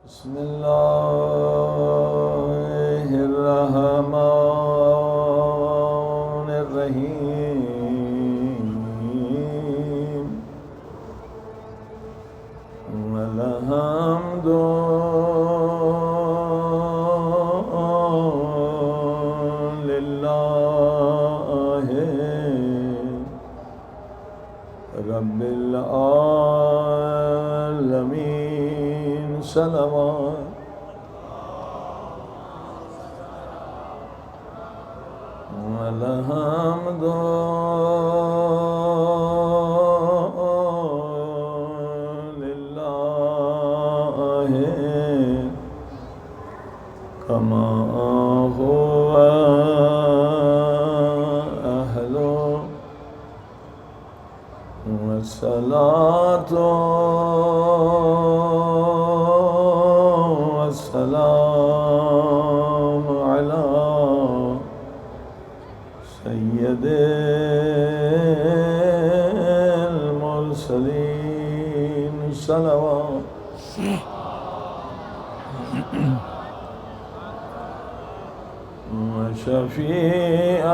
بسم الله الرحمن الرحيم والحمد لله رب العالمين صلوات والحمد لله كما هو أهله والصلاة والسلام على سيد المرسلين صلوات وشفيع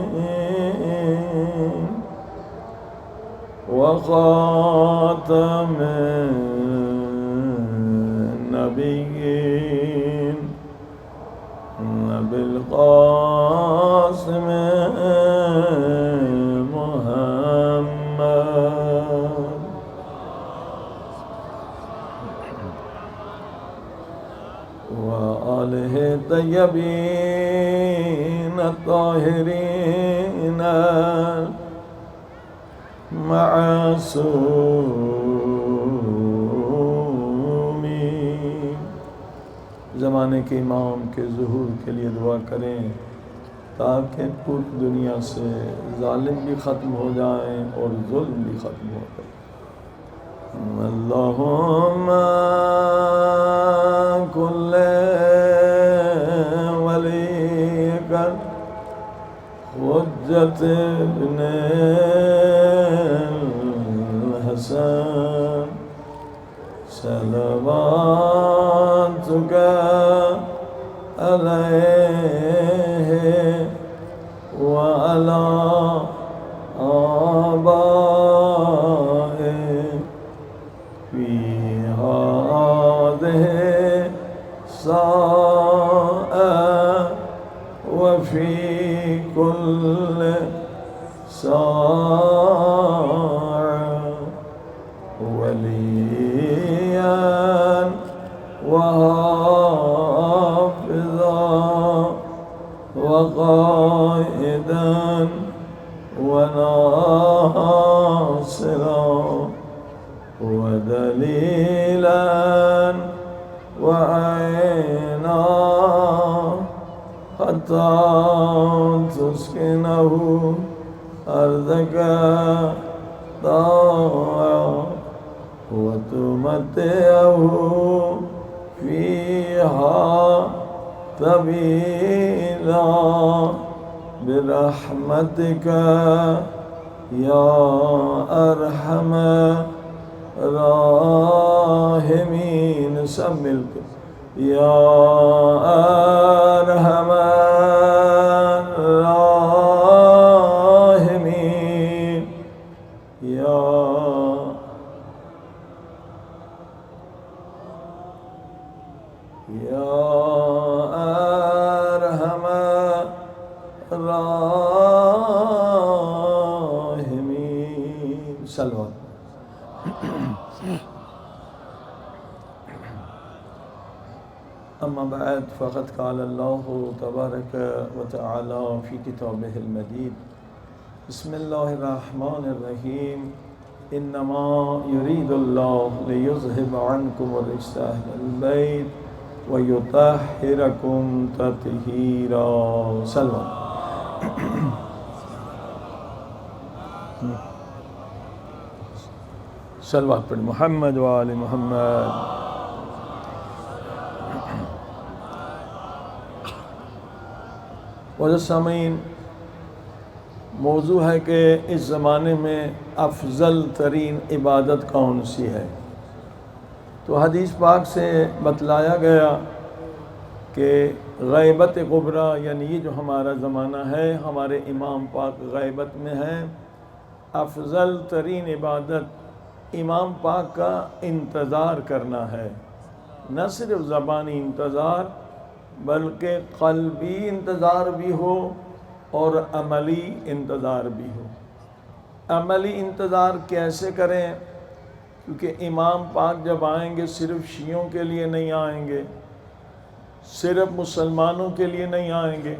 المذنبين وخاتم النبيين وبالقاسم محمد وآله الطيبين الطاهرين معصومین۔ زمانے کے امام کے ظہور کے لیے دعا کریں تاکہ پوری دنیا سے ظالم بھی ختم ہو جائیں اور ظلم بھی ختم ہو جائے۔ اللہم کل ولیک حجت ابن الحسن صلواتک علیہ وعلی آبائہ فی ہذہ الساعة وفی كل ساعة وليا وحافظا وقائدا وناصرا ودليلا وعينا حتى تسكنه أرضك طوعا وتمتعه فيها طويلا برحمتك يا أرحم الراحمين سملك يا أرحم الراحمين يا أرحم الراحمين صلوات۔ أما بعد فقد قال الله تبارك وتعالى في كتابه المجيد بسم الله الرحمن الرحيم إنما يريد الله ليذهب عنكم الرجس أهل البيت ويطهركم تطهيرا صلوات۔ صلوات پر محمد وآل محمد۔ معزز سامعین، موضوع ہے کہ اس زمانے میں افضل ترین عبادت کون سی ہے۔ تو حدیث پاک سے بتلایا گیا کہ غیبت کبریٰ، یعنی یہ جو ہمارا زمانہ ہے، ہمارے امام پاک غیبت میں ہیں۔ افضل ترین عبادت امام پاک کا انتظار کرنا ہے، نہ صرف زبانی انتظار بلکہ قلبی انتظار بھی ہو اور عملی انتظار بھی ہو۔ عملی انتظار کیسے کریں؟ کیونکہ امام پاک جب آئیں گے صرف شیعوں کے لیے نہیں آئیں گے، صرف مسلمانوں کے لیے نہیں آئیں گے،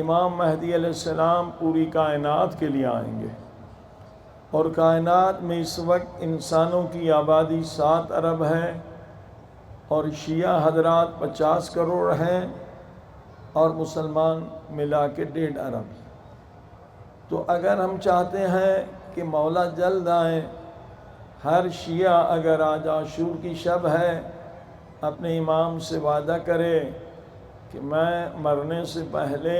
امام مہدی علیہ السلام پوری کائنات کے لیے آئیں گے۔ اور کائنات میں اس وقت انسانوں کی آبادی 7 ارب ہے اور شیعہ حضرات 50 کروڑ ہیں اور مسلمان ملا کے 1.5 ارب۔ تو اگر ہم چاہتے ہیں کہ مولا جلد آئیں، ہر شیعہ اگر آج عاشور کی شب ہے اپنے امام سے وعدہ کرے کہ میں مرنے سے پہلے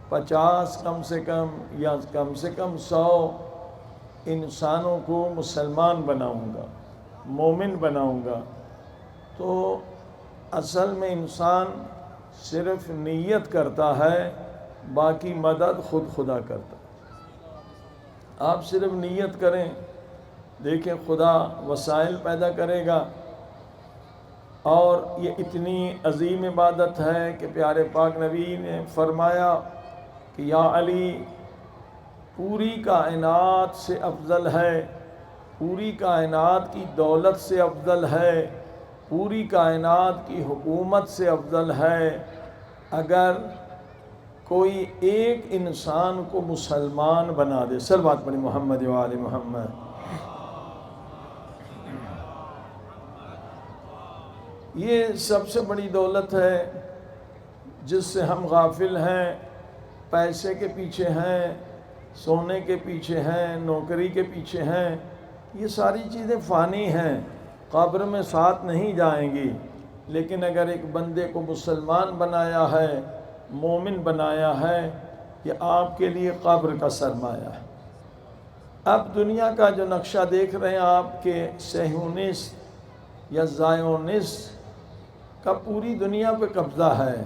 50 کم سے کم یا کم سے کم 100 انسانوں کو مسلمان بناؤں گا، مومن بناؤں گا، تو اصل میں انسان صرف نیت کرتا ہے، باقی مدد خود خدا کرتا ہے۔ آپ صرف نیت کریں، دیکھیں خدا وسائل پیدا کرے گا۔ اور یہ اتنی عظیم عبادت ہے کہ پیارے پاک نبی نے فرمایا کہ یا علی پوری کائنات سے افضل ہے، پوری کائنات کی دولت سے افضل ہے، پوری کائنات کی حکومت سے افضل ہے اگر کوئی ایک انسان کو مسلمان بنا دے۔ صلوات پڑھیں محمد و آل محمد۔ یہ سب سے بڑی دولت ہے جس سے ہم غافل ہیں، پیسے کے پیچھے ہیں، سونے کے پیچھے ہیں، نوکری کے پیچھے ہیں۔ یہ ساری چیزیں فانی ہیں، قبر میں ساتھ نہیں جائیں گی، لیکن اگر ایک بندے کو مسلمان بنایا ہے، مومن بنایا ہے، یہ آپ کے لیے قبر کا سرمایہ ہے۔ اب دنیا کا جو نقشہ دیکھ رہے ہیں آپ کے صہیونسٹ یا زائونسٹ کا پوری دنیا پہ قبضہ ہے،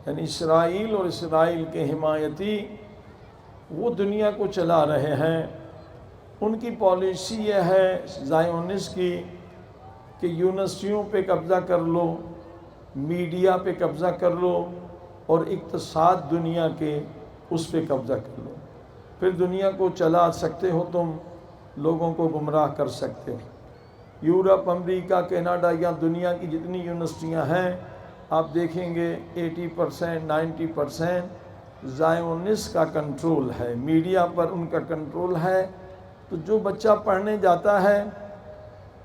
یعنی اسرائیل اور اسرائیل کے حمایتی وہ دنیا کو چلا رہے ہیں۔ ان کی پالیسی یہ ہے زائونسٹ کی کہ یونیورسٹیوں پہ قبضہ کر لو، میڈیا پہ قبضہ کر لو اور اقتصاد دنیا کے اس پہ قبضہ کر لو، پھر دنیا کو چلا سکتے ہو، تم لوگوں کو گمراہ کر سکتے ہو۔ یورپ، امریکہ، کینیڈا یا دنیا کی جتنی یونیورسٹیاں ہیں آپ دیکھیں گے 80% 90% زائونسٹ کا کنٹرول ہے، میڈیا پر ان کا کنٹرول ہے۔ تو جو بچہ پڑھنے جاتا ہے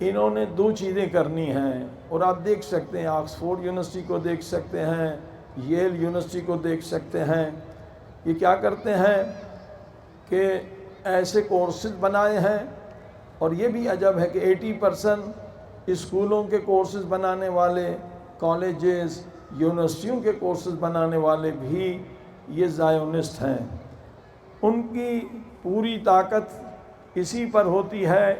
انہوں نے 2 چیزیں کرنی ہیں، اور آپ دیکھ سکتے ہیں آکسفورڈ یونیورسٹی کو دیکھ سکتے ہیں، ییل یونیورسٹی کو دیکھ سکتے ہیں۔ یہ کیا کرتے ہیں کہ ایسے کورسز بنائے ہیں، اور یہ بھی عجب ہے کہ 80% اسکولوں کے کورسز بنانے والے، کالجز، یونیورسٹیوں کے کورسز بنانے والے بھی یہ زائونسٹ ہیں۔ ان کی پوری طاقت اسی پر ہوتی ہے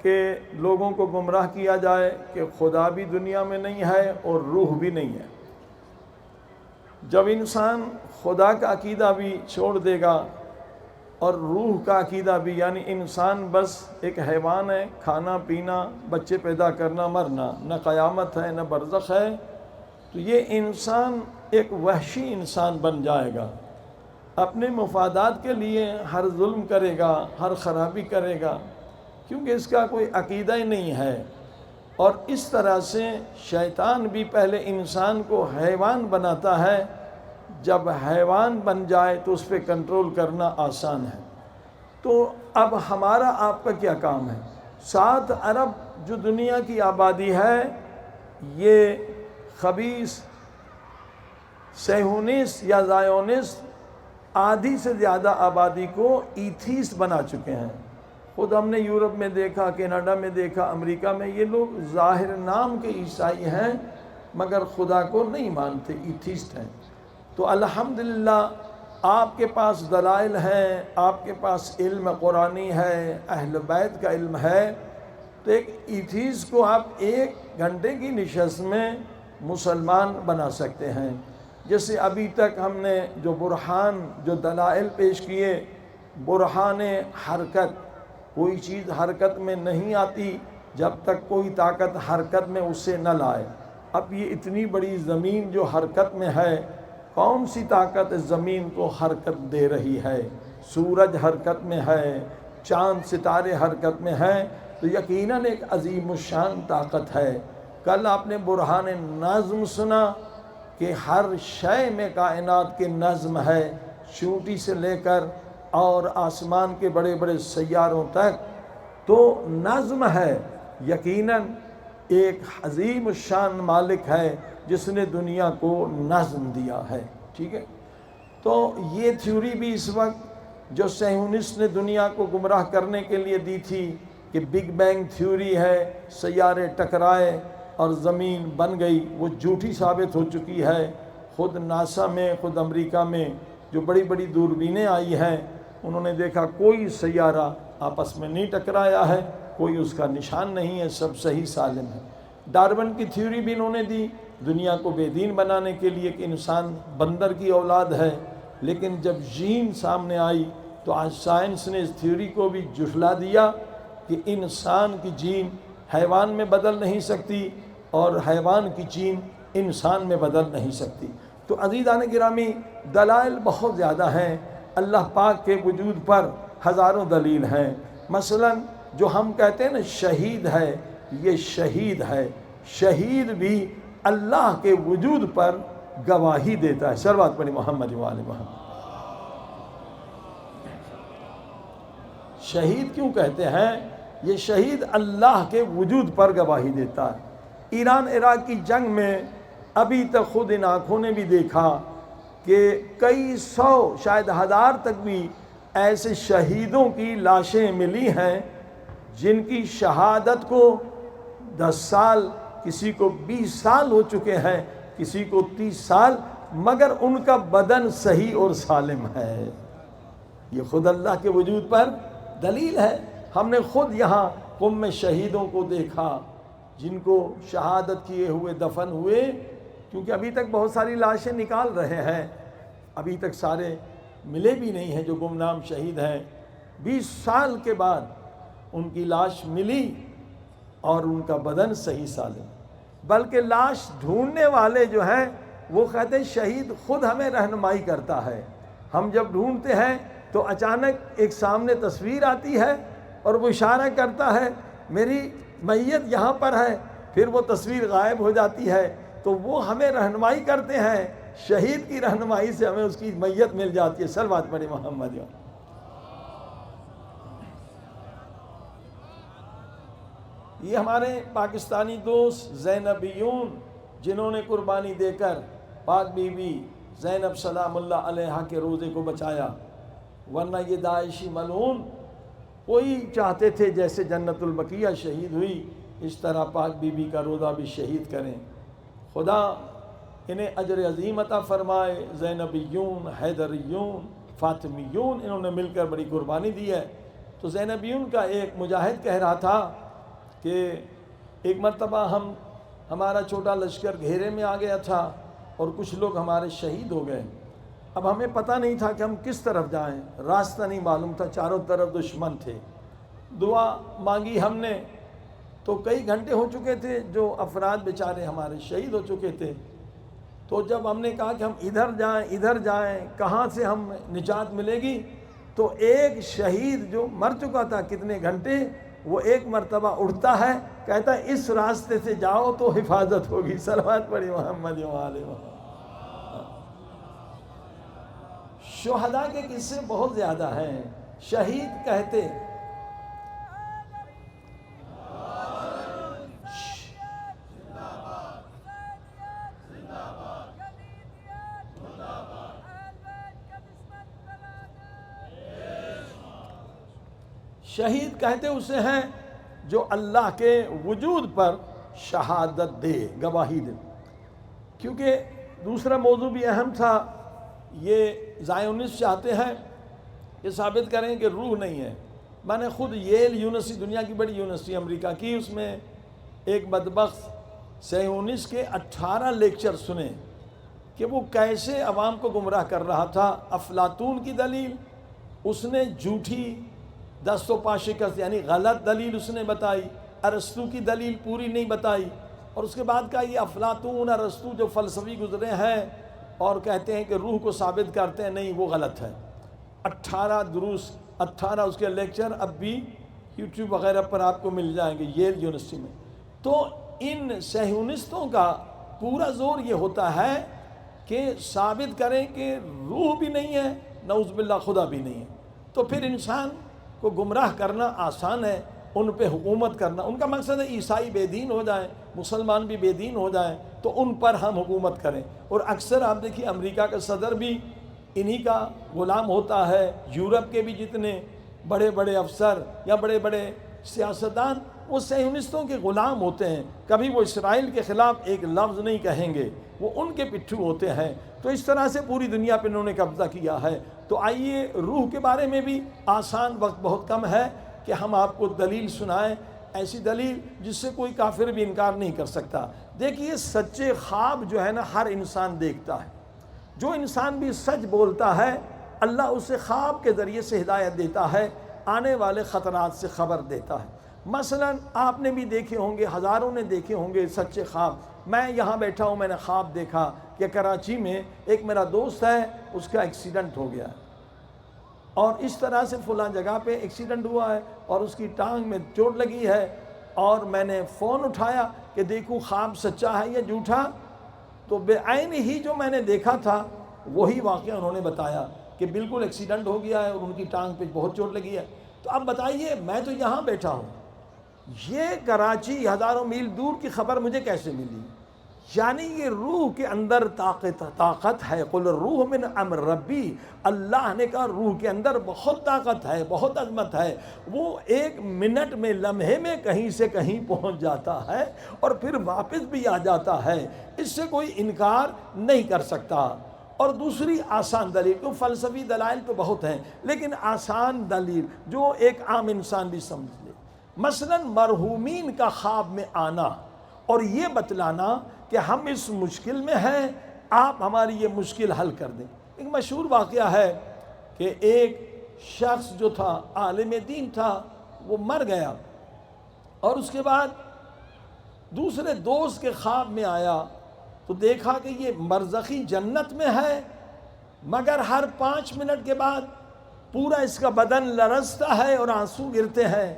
کہ لوگوں کو گمراہ کیا جائے کہ خدا بھی دنیا میں نہیں ہے اور روح بھی نہیں ہے۔ جب انسان خدا کا عقیدہ بھی چھوڑ دے گا اور روح کا عقیدہ بھی، یعنی انسان بس ایک حیوان ہے، کھانا پینا، بچے پیدا کرنا، مرنا، نہ قیامت ہے نہ برزخ ہے، تو یہ انسان ایک وحشی انسان بن جائے گا، اپنے مفادات کے لیے ہر ظلم کرے گا، ہر خرابی کرے گا، کیونکہ اس کا کوئی عقیدہ ہی نہیں ہے۔ اور اس طرح سے شیطان بھی پہلے انسان کو حیوان بناتا ہے، جب حیوان بن جائے تو اس پہ کنٹرول کرنا آسان ہے۔ تو اب ہمارا آپ کا کیا کام ہے؟ 7 ارب جو دنیا کی آبادی ہے، یہ خبیث صہیونسٹ یا زائونسٹ آدھی سے زیادہ آبادی کو ایتھیسٹ بنا چکے ہیں۔ خود ہم نے یورپ میں دیکھا، کینیڈا میں دیکھا، امریکہ میں، یہ لوگ ظاہر نام کے عیسائی ہیں مگر خدا کو نہیں مانتے، ایتھیسٹ ہیں۔ تو الحمدللہ آپ کے پاس دلائل ہیں، آپ کے پاس علم قرآنی ہے، اہل بیت کا علم ہے، تو ایک ایتھیس کو آپ 1 گھنٹے کی نشست میں مسلمان بنا سکتے ہیں۔ جیسے ابھی تک ہم نے جو برہان، جو دلائل پیش کیے، برہان حرکت، کوئی چیز حرکت میں نہیں آتی جب تک کوئی طاقت حرکت میں اسے نہ لائے۔ اب یہ اتنی بڑی زمین جو حرکت میں ہے، کون سی طاقت زمین کو حرکت دے رہی ہے؟ سورج حرکت میں ہے، چاند ستارے حرکت میں ہیں، تو یقیناً ایک عظیم الشان طاقت ہے۔ کل آپ نے برہان نظم سنا کہ ہر شے میں کائنات کے نظم ہے، چونٹی سے لے کر اور آسمان کے بڑے بڑے سیاروں تک تو نظم ہے۔ یقیناً ایک عظیم الشان مالک ہے جس نے دنیا کو نظم دیا ہے، ٹھیک ہے۔ تو یہ تھیوری بھی اس وقت جو صہیونسٹ نے دنیا کو گمراہ کرنے کے لیے دی تھی کہ بگ بینگ تھیوری ہے، سیارے ٹکرائے اور زمین بن گئی، وہ جھوٹی ثابت ہو چکی ہے۔ خود ناسا میں، خود امریکہ میں جو بڑی بڑی دوربینیں آئی ہیں، انہوں نے دیکھا کوئی سیارہ آپس میں نہیں ٹکرایا ہے، کوئی اس کا نشان نہیں ہے، سب صحیح سالم ہے۔ ڈارون کی تھیوری بھی انہوں نے دی دنیا کو بے دین بنانے کے لیے کہ انسان بندر کی اولاد ہے، لیکن جب جین سامنے آئی تو آج سائنس نے اس تھیوری کو بھی جھٹلا دیا کہ انسان کی جین حیوان میں بدل نہیں سکتی اور حیوان کی جین انسان میں بدل نہیں سکتی۔ تو عزیزان گرامی، دلائل بہت زیادہ ہیں، اللہ پاک کے وجود پر ہزاروں دلیل ہیں۔ مثلا جو ہم کہتے ہیں نا شہید ہے، یہ شہید ہے، شہید بھی اللہ کے وجود پر گواہی دیتا ہے۔ صلوات پڑھی محمد و آل محمد۔ شہید کیوں کہتے ہیں؟ یہ شہید اللہ کے وجود پر گواہی دیتا ہے۔ ایران عراق کی جنگ میں ابھی تک خود ان آنکھوں نے بھی دیکھا کہ کئی سو، شاید 1000 تک بھی ایسے شہیدوں کی لاشیں ملی ہیں جن کی شہادت کو 10 سال، کسی کو 20 سال ہو چکے ہیں، کسی کو 30 سال، مگر ان کا بدن صحیح اور سالم ہے۔ یہ خود اللہ کے وجود پر دلیل ہے۔ ہم نے خود یہاں قم میں شہیدوں کو دیکھا جن کو شہادت کیے ہوئے دفن ہوئے، کیونکہ ابھی تک بہت ساری لاشیں نکال رہے ہیں، ابھی تک سارے ملے بھی نہیں ہیں جو گمنام شہید ہیں۔ 20 سال کے بعد ان کی لاش ملی اور ان کا بدن صحیح سالم، بلکہ لاش ڈھونڈنے والے جو ہیں وہ کہتے ہیں شہید خود ہمیں رہنمائی کرتا ہے۔ ہم جب ڈھونڈتے ہیں تو اچانک ایک سامنے تصویر آتی ہے اور وہ اشارہ کرتا ہے میری میت یہاں پر ہے، پھر وہ تصویر غائب ہو جاتی ہے، تو وہ ہمیں رہنمائی کرتے ہیں، شہید کی رہنمائی سے ہمیں اس کی میت مل جاتی ہے۔ صلوات پڑھی محمد۔ یہ ہمارے پاکستانی دوست زینبیون جنہوں نے قربانی دے کر پاک بی بی زینب سلام اللہ علیہا کے روزے کو بچایا، ورنہ یہ داعشی ملعون کوئی چاہتے تھے جیسے جنت البقیہ شہید ہوئی اس طرح پاک بی بی کا روزہ بھی شہید کریں۔ خدا انہیں اجر عظیم عطا فرمائے۔ زینبیون، حیدریون، فاطمیون انہوں نے مل کر بڑی قربانی دی ہے۔ تو زینبیون کا ایک مجاہد کہہ رہا تھا کہ ایک مرتبہ ہمارا چھوٹا لشکر گھیرے میں آ گیا تھا اور کچھ لوگ ہمارے شہید ہو گئے۔ اب ہمیں پتہ نہیں تھا کہ ہم کس طرف جائیں، راستہ نہیں معلوم تھا، چاروں طرف دشمن تھے۔ دعا مانگی ہم نے تو کئی گھنٹے ہو چکے تھے، جو افراد بیچارے ہمارے شہید ہو چکے تھے۔ تو جب ہم نے کہا کہ ہم ادھر جائیں کہاں سے ہم نجات ملے گی، تو ایک شہید جو مر چکا تھا کتنے گھنٹے، وہ ایک مرتبہ اٹھتا ہے، کہتا ہے اس راستے سے جاؤ تو حفاظت ہوگی۔ صلوات پڑھی محمد و آل محمد۔ شہداء کے قصے بہت زیادہ ہیں۔ شہید کہتے اسے ہیں جو اللہ کے وجود پر شہادت دے، گواہی دے۔ کیونکہ دوسرا موضوع بھی اہم تھا، یہ زائونسٹ چاہتے ہیں کہ ثابت کریں کہ روح نہیں ہے۔ میں نے خود ییل یونیورسٹی، دنیا کی بڑی یونیورسٹی امریکہ کی، اس میں ایک بدبخت زائونسٹ کے 18 لیکچر سنے کہ وہ کیسے عوام کو گمراہ کر رہا تھا۔ افلاطون کی دلیل اس نے جھوٹی، دست و پا شکست یعنی غلط دلیل اس نے بتائی، ارسطو کی دلیل پوری نہیں بتائی، اور اس کے بعد کہا یہ افلاطون ارسطو جو فلسفی گزرے ہیں اور کہتے ہیں کہ روح کو ثابت کرتے ہیں، نہیں وہ غلط ہے۔ 18 دروس، 18 اس کے لیکچر اب بھی یوٹیوب وغیرہ پر آپ کو مل جائیں گے ییل یونیورسٹی میں۔ تو ان صہیونستوں کا پورا زور یہ ہوتا ہے کہ ثابت کریں کہ روح بھی نہیں ہے، نعوذ باللہ خدا بھی نہیں ہے۔ تو پھر انسان کو گمراہ کرنا آسان ہے، ان پہ حکومت کرنا۔ ان کا مقصد ہے عیسائی بے دین ہو جائیں، مسلمان بھی بے دین ہو جائیں، تو ان پر ہم حکومت کریں۔ اور اکثر آپ دیکھیے امریکہ کا صدر بھی انہی کا غلام ہوتا ہے، یورپ کے بھی جتنے بڑے بڑے افسر یا بڑے بڑے سیاستدان وہ صہیونستوں کے غلام ہوتے ہیں۔ کبھی وہ اسرائیل کے خلاف ایک لفظ نہیں کہیں گے، وہ ان کے پٹھو ہوتے ہیں۔ تو اس طرح سے پوری دنیا پہ انہوں نے قبضہ کیا ہے۔ تو آئیے روح کے بارے میں بھی آسان، وقت بہت کم ہے کہ ہم آپ کو دلیل سنائیں، ایسی دلیل جس سے کوئی کافر بھی انکار نہیں کر سکتا۔ دیکھیے سچے خواب جو ہے نا ہر انسان دیکھتا ہے۔ جو انسان بھی سچ بولتا ہے اللہ اسے خواب کے ذریعے سے ہدایت دیتا ہے، آنے والے خطرات سے خبر دیتا ہے۔ مثلا آپ نے بھی دیکھے ہوں گے، ہزاروں نے دیکھے ہوں گے سچے خواب۔ میں یہاں بیٹھا ہوں، میں نے خواب دیکھا کہ کراچی میں ایک میرا دوست ہے، اس کا ایکسیڈنٹ ہو گیا اور اس طرح سے فلاں جگہ پہ ایکسیڈنٹ ہوا ہے اور اس کی ٹانگ میں چوٹ لگی ہے، اور میں نے فون اٹھایا کہ دیکھوں خواب سچا ہے یا جھوٹا، تو بے عین ہی جو میں نے دیکھا تھا وہی واقعہ انہوں نے بتایا کہ بالکل ایکسیڈنٹ ہو گیا ہے اور ان کی ٹانگ پہ بہت چوٹ لگی ہے۔ تو اب بتائیے میں تو یہاں بیٹھا ہوں، یہ کراچی ہزاروں میل دور کی خبر مجھے کیسے ملی؟ یعنی یہ روح کے اندر طاقت ہے۔ قل الروح من امر ربی، اللہ نے کہا روح کے اندر بہت طاقت ہے، بہت عظمت ہے، وہ ایک منٹ میں، لمحے میں کہیں سے کہیں پہنچ جاتا ہے اور پھر واپس بھی آ جاتا ہے، اس سے کوئی انکار نہیں کر سکتا۔ اور دوسری آسان دلیل، تو فلسفی دلائل تو بہت ہیں لیکن آسان دلیل جو ایک عام انسان بھی سمجھ لے، مثلا مرحومین کا خواب میں آنا اور یہ بتلانا کہ ہم اس مشکل میں ہیں، آپ ہماری یہ مشکل حل کر دیں۔ ایک مشہور واقعہ ہے کہ ایک شخص جو تھا عالم دین تھا، وہ مر گیا اور اس کے بعد دوسرے دوست کے خواب میں آیا تو دیکھا کہ یہ برزخی جنت میں ہے، مگر ہر 5 منٹ کے بعد پورا اس کا بدن لرزتا ہے اور آنسو گرتے ہیں۔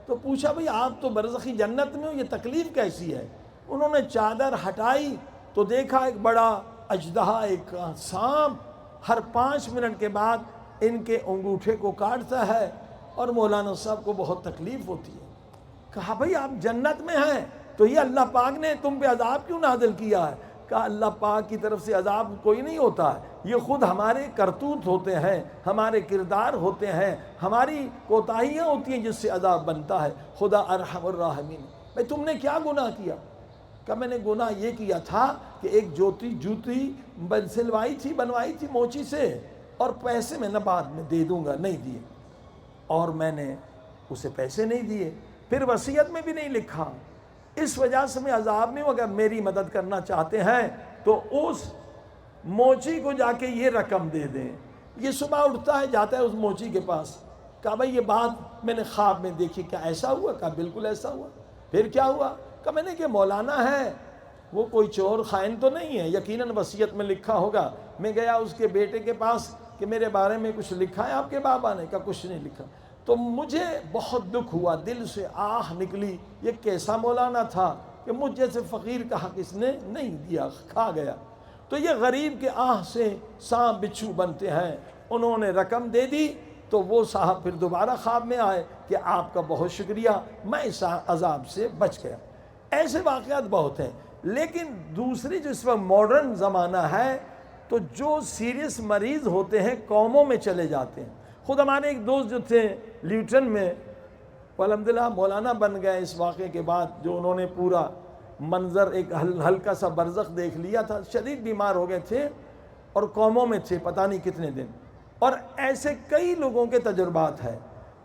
تو پوچھا بھئی آپ تو برزخی جنت میں ہو، یہ تکلیف کیسی ہے؟ انہوں نے چادر ہٹائی تو دیکھا ایک بڑا اژدہا، ایک سانپ ہر 5 منٹ کے بعد ان کے انگوٹھے کو کاٹتا ہے، اور مولانا صاحب کو بہت تکلیف ہوتی ہے۔ کہا بھئی آپ جنت میں ہیں تو یہ اللہ پاک نے تم پہ عذاب کیوں نازل کیا ہے؟ کہا اللہ پاک کی طرف سے عذاب کوئی نہیں ہوتا ہے، یہ خود ہمارے کرتوت ہوتے ہیں، ہمارے کردار ہوتے ہیں، ہماری کوتاہیاں ہوتی ہیں جس سے عذاب بنتا ہے۔ خدا ارحم الراحمین۔ بھئی تم نے کیا گناہ کیا؟ کہ میں نے گناہ یہ کیا تھا کہ ایک جوتی بنوائی تھی موچی سے، اور پیسے میں نہ بعد میں دے دوں گا، نہیں دیے، اور میں نے اسے پیسے نہیں دیے، پھر وصیت میں بھی نہیں لکھا، اس وجہ سے میں عذاب میں ہوں۔ اگر میری مدد کرنا چاہتے ہیں تو اس موچی کو جا کے یہ رقم دے دیں۔ یہ صبح اٹھتا ہے، جاتا ہے اس موچی کے پاس، کہا بھئی یہ بات میں نے خواب میں دیکھی، کیا ایسا ہوا؟ کہا بالکل ایسا ہوا۔ پھر کیا ہوا؟ کہا میں نے کہ مولانا ہے، وہ کوئی چور خائن تو نہیں ہے، یقیناً وصیت میں لکھا ہوگا۔ میں گیا اس کے بیٹے کے پاس کہ میرے بارے میں کچھ لکھا ہے آپ کے بابا نے؟ کہا کچھ نہیں لکھا۔ تو مجھے بہت دکھ ہوا، دل سے آہ نکلی، یہ کیسا مولانا تھا کہ مجھ جیسے فقیر کا حق اس نے نہیں دیا، کھا گیا۔ تو یہ غریب کے آہ سے سانپ بچھو بنتے ہیں۔ انہوں نے رقم دے دی تو وہ صاحب پھر دوبارہ خواب میں آئے کہ آپ کا بہت شکریہ، میں اس عذاب سے بچ گیا۔ ایسے واقعات بہت ہیں، لیکن دوسری جو اس وقت ماڈرن زمانہ ہے تو جو سیریس مریض ہوتے ہیں قوموں میں چلے جاتے ہیں۔ خود ہمارے ایک دوست جو تھے لیوٹن میں، وہ الحمدللہ مولانا بن گئے اس واقعے کے بعد، جو انہوں نے پورا منظر ایک ہلکا سا برزخ دیکھ لیا تھا، شدید بیمار ہو گئے تھے، اور قوموں میں تھے پتہ نہیں کتنے دن. اور ایسے کئی لوگوں کے تجربات ہیں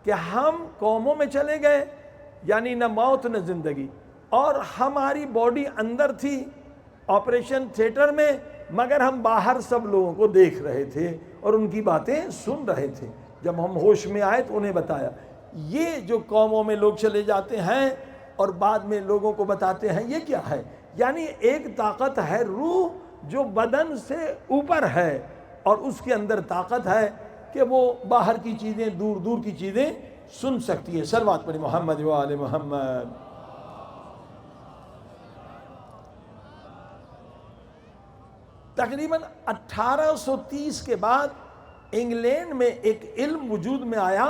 کہ ہم قوموں میں چلے گئے، یعنی نہ موت نہ زندگی، اور ہماری باڈی اندر تھی آپریشن تھیٹر میں، مگر ہم باہر سب لوگوں کو دیکھ رہے تھے اور ان کی باتیں سن رہے تھے. جب ہم ہوش میں آئے تو انہیں بتایا. یہ جو قوموں میں لوگ چلے جاتے ہیں اور بعد میں لوگوں کو بتاتے ہیں، یہ کیا ہے؟ یعنی ایک طاقت ہے روح جو بدن سے اوپر ہے، اور اس کے اندر طاقت ہے کہ وہ باہر کی چیزیں، دور دور کی چیزیں سن سکتی ہے. صلوات پڑھی محمد و آل محمد. تقریباً 1830 کے بعد انگلینڈ میں ایک علم وجود میں آیا.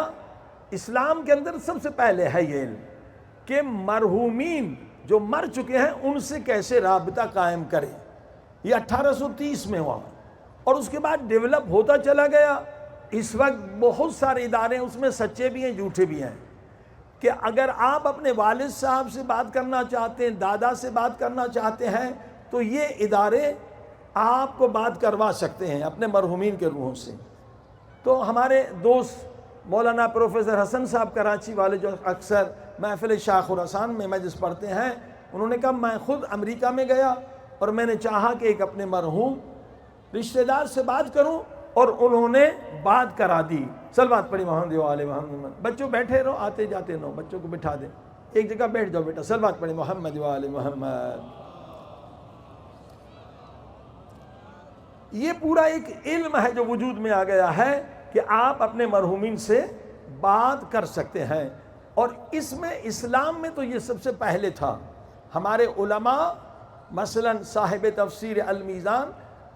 اسلام کے اندر سب سے پہلے ہے یہ علم کہ مرحومین جو مر چکے ہیں ان سے کیسے رابطہ قائم کریں. یہ 1830 میں ہوا، اور اس کے بعد ڈیولپ ہوتا چلا گیا. اس وقت بہت سارے ادارے ہیں، اس میں سچے بھی ہیں جھوٹے بھی ہیں، کہ اگر آپ اپنے والد صاحب سے بات کرنا چاہتے ہیں، دادا سے بات کرنا چاہتے ہیں، تو یہ ادارے آپ کو بات کروا سکتے ہیں اپنے مرحومین کے روحوں سے. تو ہمارے دوست مولانا پروفیسر حسن صاحب کراچی والے، جو اکثر محفل شاہ خراسان میں مجلس پڑھتے ہیں، انہوں نے کہا میں خود امریکہ میں گیا اور میں نے چاہا کہ ایک اپنے مرحوم رشتہ دار سے بات کروں، اور انہوں نے بات کرا دی. صلوات پڑھی محمد و آل محمد. بچوں بیٹھے رہو، آتے جاتے رہو، بچوں کو بٹھا دیں، ایک جگہ بیٹھ جاؤ بیٹا. صلوات پڑھی محمد و آل محمد. یہ پورا ایک علم ہے جو وجود میں آ گیا ہے کہ آپ اپنے مرحومین سے بات کر سکتے ہیں. اور اس میں اسلام میں تو یہ سب سے پہلے تھا. ہمارے علماء مثلا صاحب تفسیر المیزان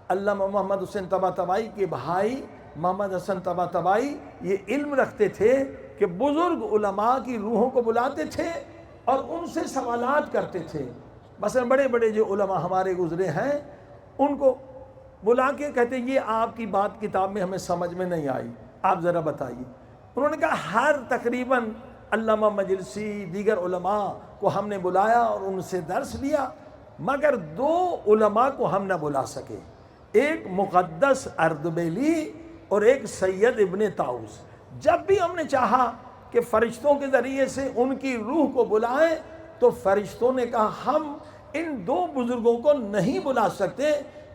علامہ محمد حسین طباطبائی کے بھائی محمد حسن طباطبائی یہ علم رکھتے تھے کہ بزرگ علماء کی روحوں کو بلاتے تھے اور ان سے سوالات کرتے تھے. مثلا بڑے بڑے جو علماء ہمارے گزرے ہیں ان کو بلا کے کہتے یہ آپ کی بات کتاب میں ہمیں سمجھ میں نہیں آئی، آپ ذرا بتائیے. انہوں نے کہا ہر تقریباً علامہ مجلسی دیگر علماء کو ہم نے بلایا اور ان سے درس لیا، مگر دو علماء کو ہم نہ بلا سکے، ایک مقدس اردبیلی اور ایک سید ابن طاؤس. جب بھی ہم نے چاہا کہ فرشتوں کے ذریعے سے ان کی روح کو بلائیں تو فرشتوں نے کہا ہم ان دو بزرگوں کو نہیں بلا سکتے،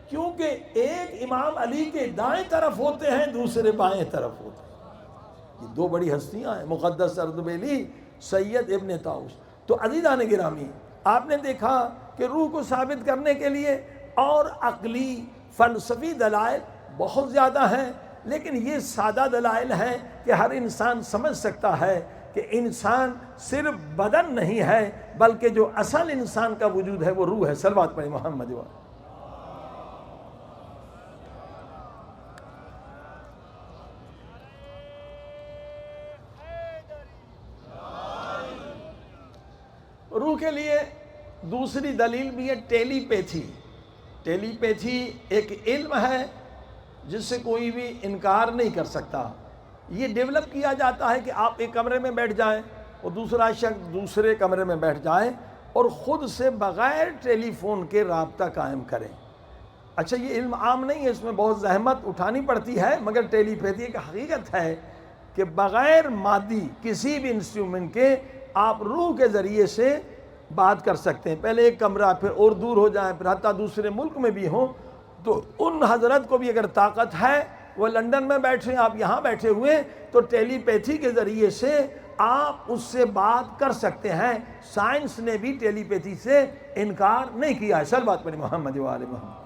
کیونکہ ایک امام علی کے دائیں طرف ہوتے ہیں، دوسرے بائیں طرف ہوتے ہیں. یہ دو بڑی ہستیاں ہیں، مقدس اردبیلی، سید ابن طاؤس. تو عزیزان گرامی، آپ نے دیکھا کہ روح کو ثابت کرنے کے لیے اور عقلی فلسفی دلائل بہت زیادہ ہیں، لیکن یہ سادہ دلائل ہیں کہ ہر انسان سمجھ سکتا ہے کہ انسان صرف بدن نہیں ہے، بلکہ جو اصل انسان کا وجود ہے وہ روح ہے. صلوات پڑھی محمد و آل. روح کے لیے دوسری دلیل بھی ہے ٹیلی پیتھی. ٹیلی پیتھی ایک علم ہے جس سے کوئی بھی انکار نہیں کر سکتا. یہ ڈیولپ کیا جاتا ہے کہ آپ ایک کمرے میں بیٹھ جائیں اور دوسرا شخص دوسرے کمرے میں بیٹھ جائیں اور خود سے بغیر ٹیلی فون کے رابطہ قائم کریں. اچھا یہ علم عام نہیں ہے، اس میں بہت زحمت اٹھانی پڑتی ہے، مگر ٹیلی پیتھی ایک حقیقت ہے کہ بغیر مادی کسی بھی انسٹرومنٹ کے آپ روح کے ذریعے سے بات کر سکتے ہیں. پہلے ایک کمرہ، پھر اور دور ہو جائیں، پھر حتیٰ دوسرے ملک میں بھی ہوں، تو ان حضرت کو بھی اگر طاقت ہے، وہ لندن میں بیٹھے، آپ یہاں بیٹھے ہوئے، تو ٹیلی پیتھی کے ذریعے سے آپ اس سے بات کر سکتے ہیں. سائنس نے بھی ٹیلی پیتھی سے انکار نہیں کیا ہے. صلوات پڑھی محمد و آل محمد.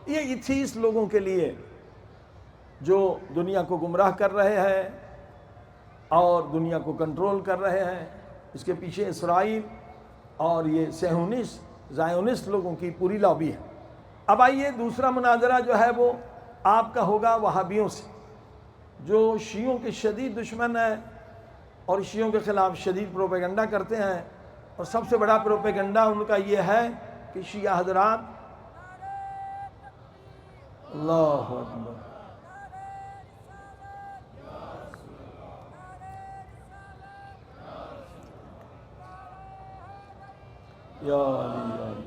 یہ ایتھیسٹ لوگوں کے لیے جو دنیا کو گمراہ کر رہے ہیں اور دنیا کو کنٹرول کر رہے ہیں، اس کے پیچھے اسرائیل اور یہ زائونسٹ لوگوں کی پوری لابی ہے. اب آئیے دوسرا مناظرہ جو ہے وہ آپ کا ہوگا وہابیوں سے، جو شیعوں کے شدید دشمن ہیں اور شیعوں کے خلاف شدید پروپیگنڈا کرتے ہیں. اور سب سے بڑا پروپیگنڈا ان کا یہ ہے کہ شیعہ حضرات اللہ اکبر یا علی یا علی.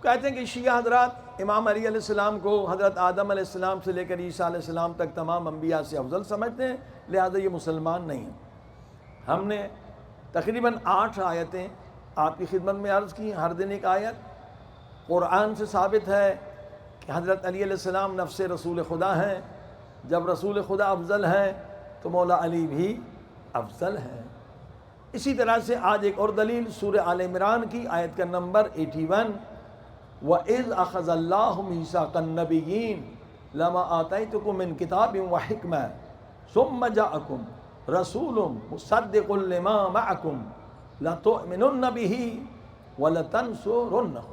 کہتے ہیں کہ شیعہ حضرات امام علی علیہ السلام کو حضرت آدم علیہ السلام سے لے کر عیسیٰ علیہ السلام تک تمام انبیاء سے افضل سمجھتے ہیں، لہذا یہ مسلمان نہیں ہیں۔ ہم نے تقریباً 8 آیتیں آپ کی خدمت میں عرض کی، ہر دن ایک آیت۔ قرآن سے ثابت ہے کہ حضرت علی علیہ السلام نفس رسول خدا ہیں، جب رسول خدا افضل ہیں تو مولا علی بھی افضل ہیں۔ اسی طرح سے آج ایک اور دلیل سورہ آل عمران کی آیت کا نمبر 81، وَإِذْ أَخَذَ اللَّهُ مِيثَاقَ النَّبِيِّينَ لَمَا آتَيْتُكُم مِّن كِتَابٍ وَحِكْمَةٍ ثُمَّ جَاءَكُم رَّسُولٌ مُصَدِّقٌ لِّمَا مَعَكُمْ لَتُؤْمِنُنَّ بِهِ وَلَتَنصُرُنَّهُ۔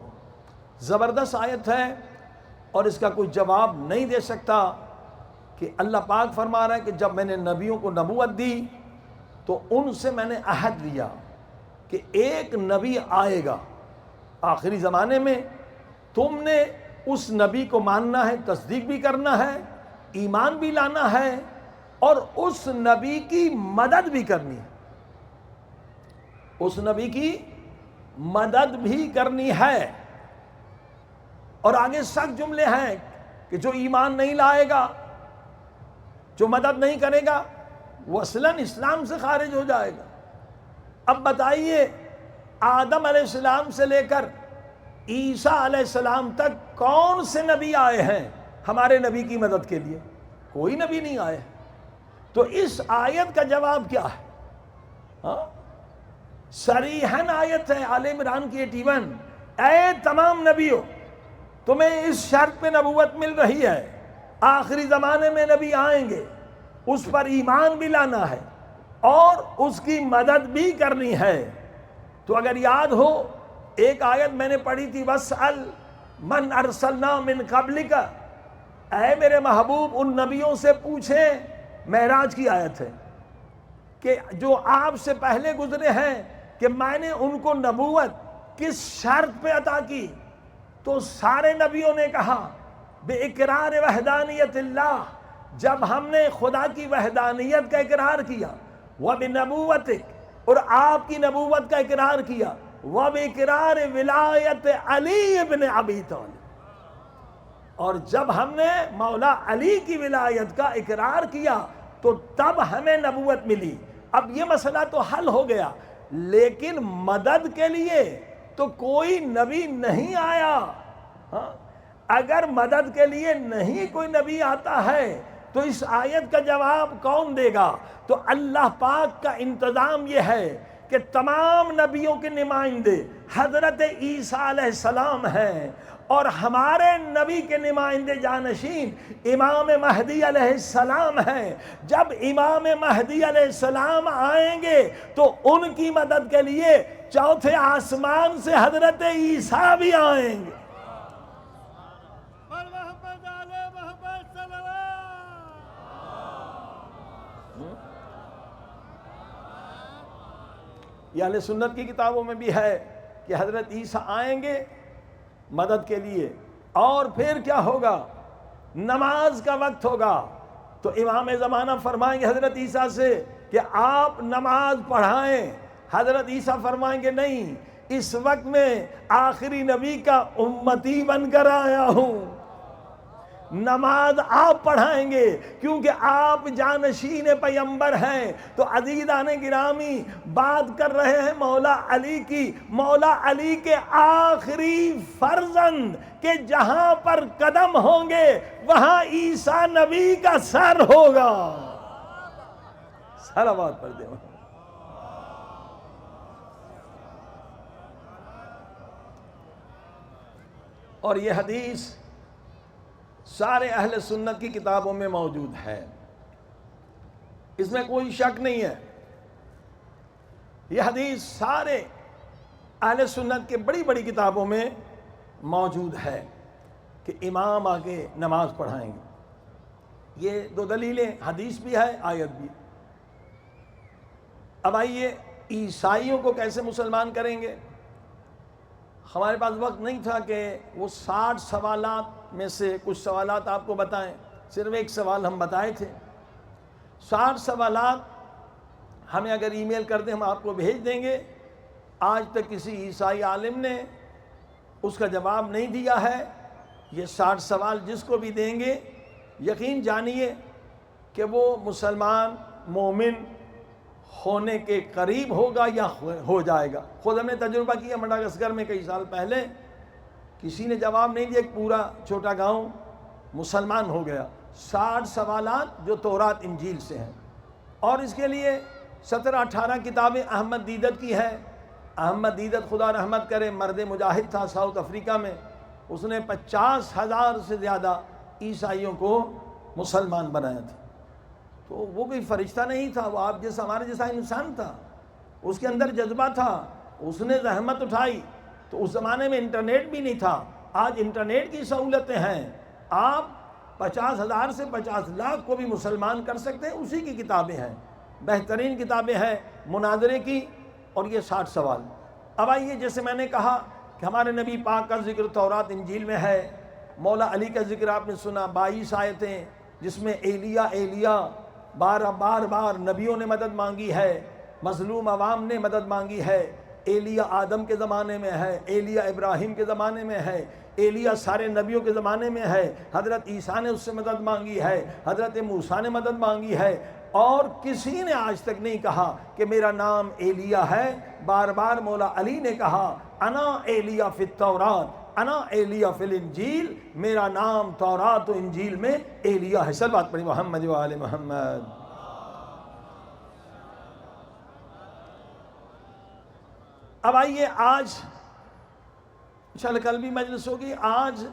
زبردست آیت ہے اور اس کا کوئی جواب نہیں دے سکتا کہ اللہ پاک فرما رہا ہے کہ جب میں نے نبیوں کو نبوت دی تو ان سے میں نے عہد لیا کہ ایک نبی آئے گا آخری زمانے میں، تم نے اس نبی کو ماننا ہے، تصدیق بھی کرنا ہے، ایمان بھی لانا ہے اور اس نبی کی مدد بھی کرنی ہے، اس نبی کی مدد بھی کرنی ہے۔ اور آگے سخت جملے ہیں کہ جو ایمان نہیں لائے گا، جو مدد نہیں کرے گا، وہ اصلاً اسلام سے خارج ہو جائے گا۔ اب بتائیے آدم علیہ السلام سے لے کر عیسیٰ علیہ السلام تک کون سے نبی آئے ہیں ہمارے نبی کی مدد کے لیے؟ کوئی نبی نہیں آئے۔ تو اس آیت کا جواب کیا ہے؟ صریحاً آیت ہے آل عمران کی 81، اے تمام نبیوں، تمہیں اس شرط پہ نبوت مل رہی ہے، آخری زمانے میں نبی آئیں گے، اس پر ایمان بھی لانا ہے اور اس کی مدد بھی کرنی ہے۔ تو اگر یاد ہو ایک آیت میں نے پڑھی تھی، وَاسْأَلْ مَنْ أَرْسَلْنَا مِنْ قَبْلِكَ، اے میرے محبوب ان نبیوں سے پوچھیں، معراج کی آیت ہے، کہ جو آپ سے پہلے گزرے ہیں کہ میں نے ان کو نبوت کس شرط پہ عطا کی؟ تو سارے نبیوں نے کہا بِإِقْرَارِ وَحْدَانِيَةِ اللَّهِ، جب ہم نے خدا کی وحدانیت کا اقرار کیا، وَبِنَبُوَّتِكَ، اور آپ کی نبوت کا اقرار کیا، وَبِإِقْرَارِ وِلَایَةِ عَلِيِّ بْنِ أَبِي طالب، اور جب ہم نے مولا علی کی ولایت کا اقرار کیا تو تب ہمیں نبوت ملی۔ اب یہ مسئلہ تو حل ہو گیا، لیکن مدد کے لیے تو کوئی نبی نہیں آیا۔ اگر مدد کے لیے نہیں کوئی نبی آتا ہے تو اس آیت کا جواب کون دے گا؟ تو اللہ پاک کا انتظام یہ ہے کہ تمام نبیوں کے نمائندے حضرت عیسیٰ علیہ السلام ہیں، اور ہمارے نبی کے نمائندے جانشین امام مہدی علیہ السلام ہیں۔ جب امام مہدی علیہ السلام آئیں گے تو ان کی مدد کے لیے چوتھے آسمان سے حضرت عیسیٰ بھی آئیں گے۔ یہ اہل سنت کی کتابوں میں بھی ہے کہ حضرت عیسیٰ آئیں گے مدد کے لیے، اور پھر کیا ہوگا؟ نماز کا وقت ہوگا تو امام زمانہ فرمائیں گے حضرت عیسیٰ سے کہ آپ نماز پڑھائیں۔ حضرت عیسیٰ فرمائیں گے نہیں، اس وقت میں آخری نبی کا امتی بن کر آیا ہوں، نماز آپ پڑھائیں گے کیونکہ آپ جانشین پیغمبر ہیں۔ تو عزیزان گرامی، بات کر رہے ہیں مولا علی کی، مولا علی کے آخری فرزند کہ جہاں پر قدم ہوں گے وہاں عیسیٰ نبی کا سر ہوگا۔ صلوات پڑھ دیں۔ اور یہ حدیث سارے اہل سنت کی کتابوں میں موجود ہے، اس میں کوئی شک نہیں ہے۔ یہ حدیث سارے اہل سنت کے بڑی بڑی کتابوں میں موجود ہے کہ امام آگے نماز پڑھائیں گے۔ یہ دو دلیلیں، حدیث بھی ہے، آیت بھی۔ اب آئیے عیسائیوں کو کیسے مسلمان کریں گے؟ ہمارے پاس وقت نہیں تھا کہ وہ 60 سوالات میں سے کچھ سوالات آپ کو بتائیں، صرف ایک سوال ہم بتائے تھے۔ 60 سوالات ہمیں اگر ای میل کر دیں ہم آپ کو بھیج دیں گے۔ آج تک کسی عیسائی عالم نے اس کا جواب نہیں دیا ہے۔ یہ 60 سوال جس کو بھی دیں گے یقین جانیے کہ وہ مسلمان مومن ہونے کے قریب ہوگا یا ہو جائے گا۔ خود ہم نے تجربہ کیا مڈغاسکر میں کئی سال پہلے، کسی نے جواب نہیں دیا، ایک پورا چھوٹا گاؤں مسلمان ہو گیا۔ 60 سوالات جو تورات انجیل سے ہیں، اور اس کے لیے 17-18 کتابیں احمد دیدت کی ہے۔ احمد دیدت خدا رحمت کرے، مرد مجاہد تھا ساؤتھ افریقہ میں، اس نے 50,000 سے زیادہ عیسائیوں کو مسلمان بنایا تھا۔ تو وہ کوئی فرشتہ نہیں تھا، وہ آپ جیسا ہمارے جیسا انسان تھا، اس کے اندر جذبہ تھا، اس نے زحمت اٹھائی۔ تو اس زمانے میں انٹرنیٹ بھی نہیں تھا، آج انٹرنیٹ کی سہولتیں ہیں، آپ 50,000 سے 50 لاکھ کو بھی مسلمان کر سکتے ہیں۔ اسی کی کتابیں ہیں، بہترین کتابیں ہیں مناظرے کی، اور یہ 60 سوال۔ اب آئیے، جیسے میں نے کہا کہ ہمارے نبی پاک کا ذکر تورات انجیل میں ہے، مولا علی کا ذکر آپ نے سنا، 22 آیتیں جس میں ایلیا بار نبیوں نے مدد مانگی ہے، مظلوم عوام نے مدد مانگی ہے۔ ایلیا آدم کے زمانے میں ہے، ایلیا ابراہیم کے زمانے میں ہے، ایلیا سارے نبیوں کے زمانے میں ہے، حضرت عیسیٰ نے اس سے مدد مانگی ہے، حضرت موسیٰ نے مدد مانگی ہے، اور کسی نے آج تک نہیں کہا کہ میرا نام ایلیا ہے۔ بار بار مولا علی نے کہا انا ایلیا فی التورات انا ایلیا فی الانجیل، میرا نام تورات و انجیل میں ایلیا ہے۔ صلوات پڑھی محمد و آل محمد۔ اب آئیے، آج انشاءاللہ کل بھی مجلس ہوگی، آج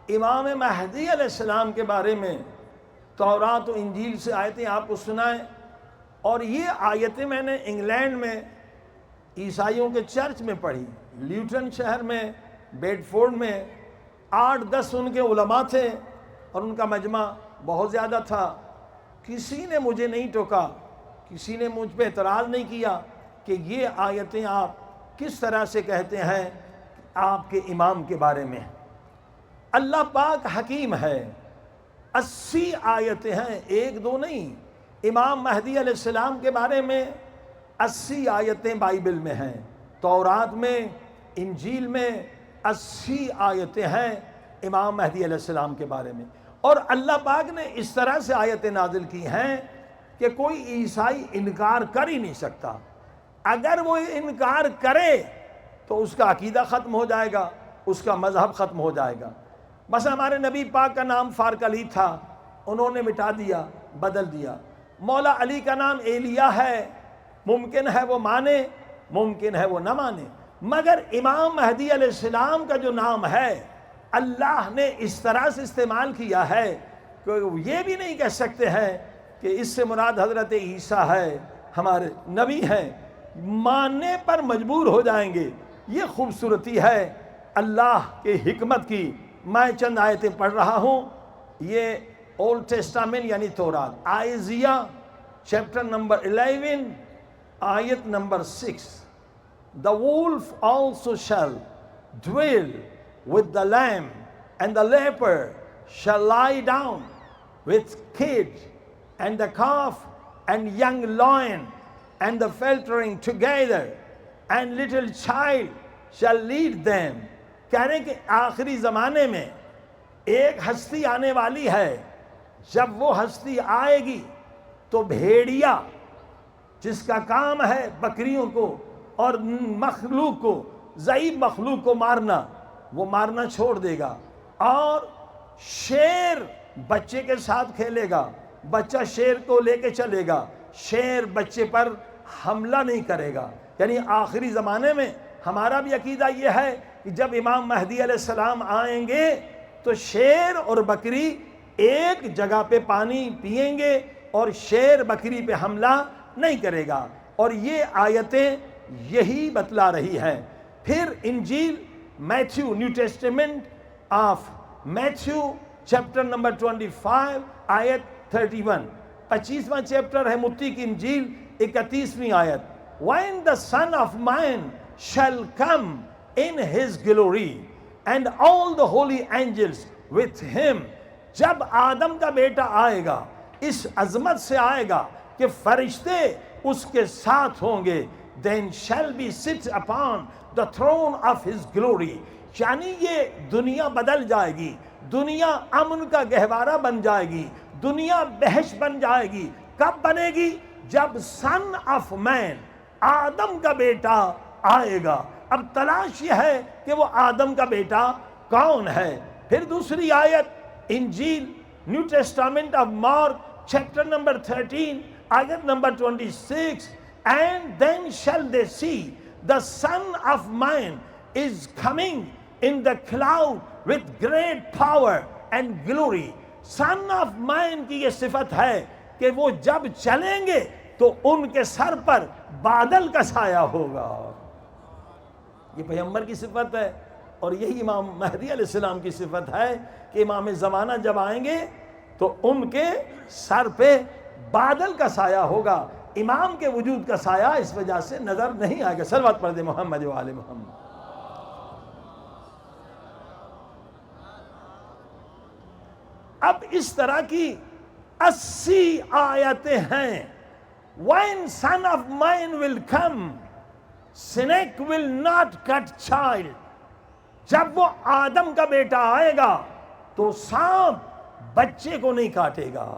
امام مہدی علیہ السلام کے بارے میں تورات و انجیل سے آیتیں آپ کو سنائیں۔ اور یہ آیتیں میں نے انگلینڈ میں عیسائیوں کے چرچ میں پڑھی، لیوٹن شہر میں، بیڈ فورڈ میں، 8-10 ان کے علماء تھے اور ان کا مجمع بہت زیادہ تھا۔ کسی نے مجھے نہیں ٹوکا، کسی نے مجھ پہ اعتراض نہیں کیا کہ یہ آیتیں آپ کس طرح سے کہتے ہیں آپ کے امام کے بارے میں۔ اللہ پاک حکیم ہے، 80 آیتیں ہیں، 1-2 نہیں۔ امام مہدی علیہ السلام کے بارے میں 80 آیتیں بائبل میں ہیں، تورات میں، انجیل میں 80 آیتیں ہیں امام مہدی علیہ السلام کے بارے میں۔ اور اللہ پاک نے اس طرح سے آیتیں نازل کی ہیں کہ کوئی عیسائی انکار کر ہی نہیں سکتا۔ اگر وہ انکار کرے تو اس کا عقیدہ ختم ہو جائے گا، اس کا مذہب ختم ہو جائے گا۔ بس ہمارے نبی پاک کا نام فارق علی تھا، انہوں نے مٹا دیا، بدل دیا۔ مولا علی کا نام ایلیا ہے، ممکن ہے وہ مانے، ممکن ہے وہ نہ مانے، مگر امام مہدی علیہ السلام کا جو نام ہے اللہ نے اس طرح سے استعمال کیا ہے کہ یہ بھی نہیں کہہ سکتے ہیں کہ اس سے مراد حضرت عیسیٰ ہے، ہمارے نبی ہیں، ماننے پر مجبور ہو جائیں گے۔ یہ خوبصورتی ہے اللہ کے حکمت کی۔ میں چند آیتیں پڑھ رہا ہوں، یہ اولڈ ٹیسٹامنٹ یعنی تورات، آئزیہ چیپٹر نمبر 11 آیت number 6۔ The wolf also shall dwell with the lamb, and the leopard shall lie down with kid, and the calf and young lion and the faltering together, and little child shall lead them۔ کہہ رہے ہیں کہ آخری زمانے میں ایک ہستی آنے والی ہے، جب وہ ہستی آئے گی تو بھیڑیا جس کا کام ہے بکریوں کو اور مخلوق کو، ضعیف مخلوق کو مارنا، وہ مارنا چھوڑ دے گا، اور شیر بچے کے ساتھ کھیلے گا، بچہ شیر کو لے کے چلے گا، شیر بچے پر حملہ نہیں کرے گا۔ یعنی آخری زمانے میں ہمارا بھی عقیدہ یہ ہے کہ جب امام مہدی علیہ السلام آئیں گے تو شیر اور بکری ایک جگہ پہ پانی پئیں گے اور شیر بکری پہ حملہ نہیں کرے گا، اور یہ آیتیں یہی بتلا رہی ہیں۔ پھر انجیل Matthew, new testament of Matthew chapter number 25 آیت 31، 25واں چیپٹر ہے متی کی انجیل، 31ویں آیت۔ When the Son of Man shall come in his glory and all the holy angels with him، جب آدم کا بیٹا آئے گا اس عظمت سے آئے گا کہ فرشتے اس کے ساتھ ہوں گے، then shall be sit upon the throne of his glory، یعنی یہ دنیا بدل جائے گی، دنیا امن کا گہوارہ بن جائے گی، دنیا بہشت بن جائے گی۔ کب بنے گی؟ جب سن آف مین، آدم کا بیٹا آئے گا۔ اب تلاش یہ ہے کہ وہ آدم کا بیٹا کون ہے۔ پھر دوسری آیت انجیل new Testament of mark chapter number 13 آیت number 26، and then shall they see the Son of Man is coming in the cloud with great power and glory۔ Son of Man کی یہ صفت ہے کہ وہ جب چلیں گے تو ان کے سر پر بادل کا سایہ ہوگا۔ یہ پیغمبر کی صفت ہے، اور یہی امام مہدی علیہ السلام کی صفت ہے کہ امام زمانہ جب آئیں گے تو ان کے سر پہ بادل کا سایہ ہوگا۔ امام کے وجود کا سایہ اس وجہ سے نظر نہیں آئے گا۔ صلوات پڑھ دیں محمد و آل محمد۔ اب اس طرح کی 80 آیتیں ہیں۔ When Son of Man will come, snake will not cut child۔ جب وہ آدم کا بیٹا آئے گا تو سانپ بچے کو نہیں کاٹے گا،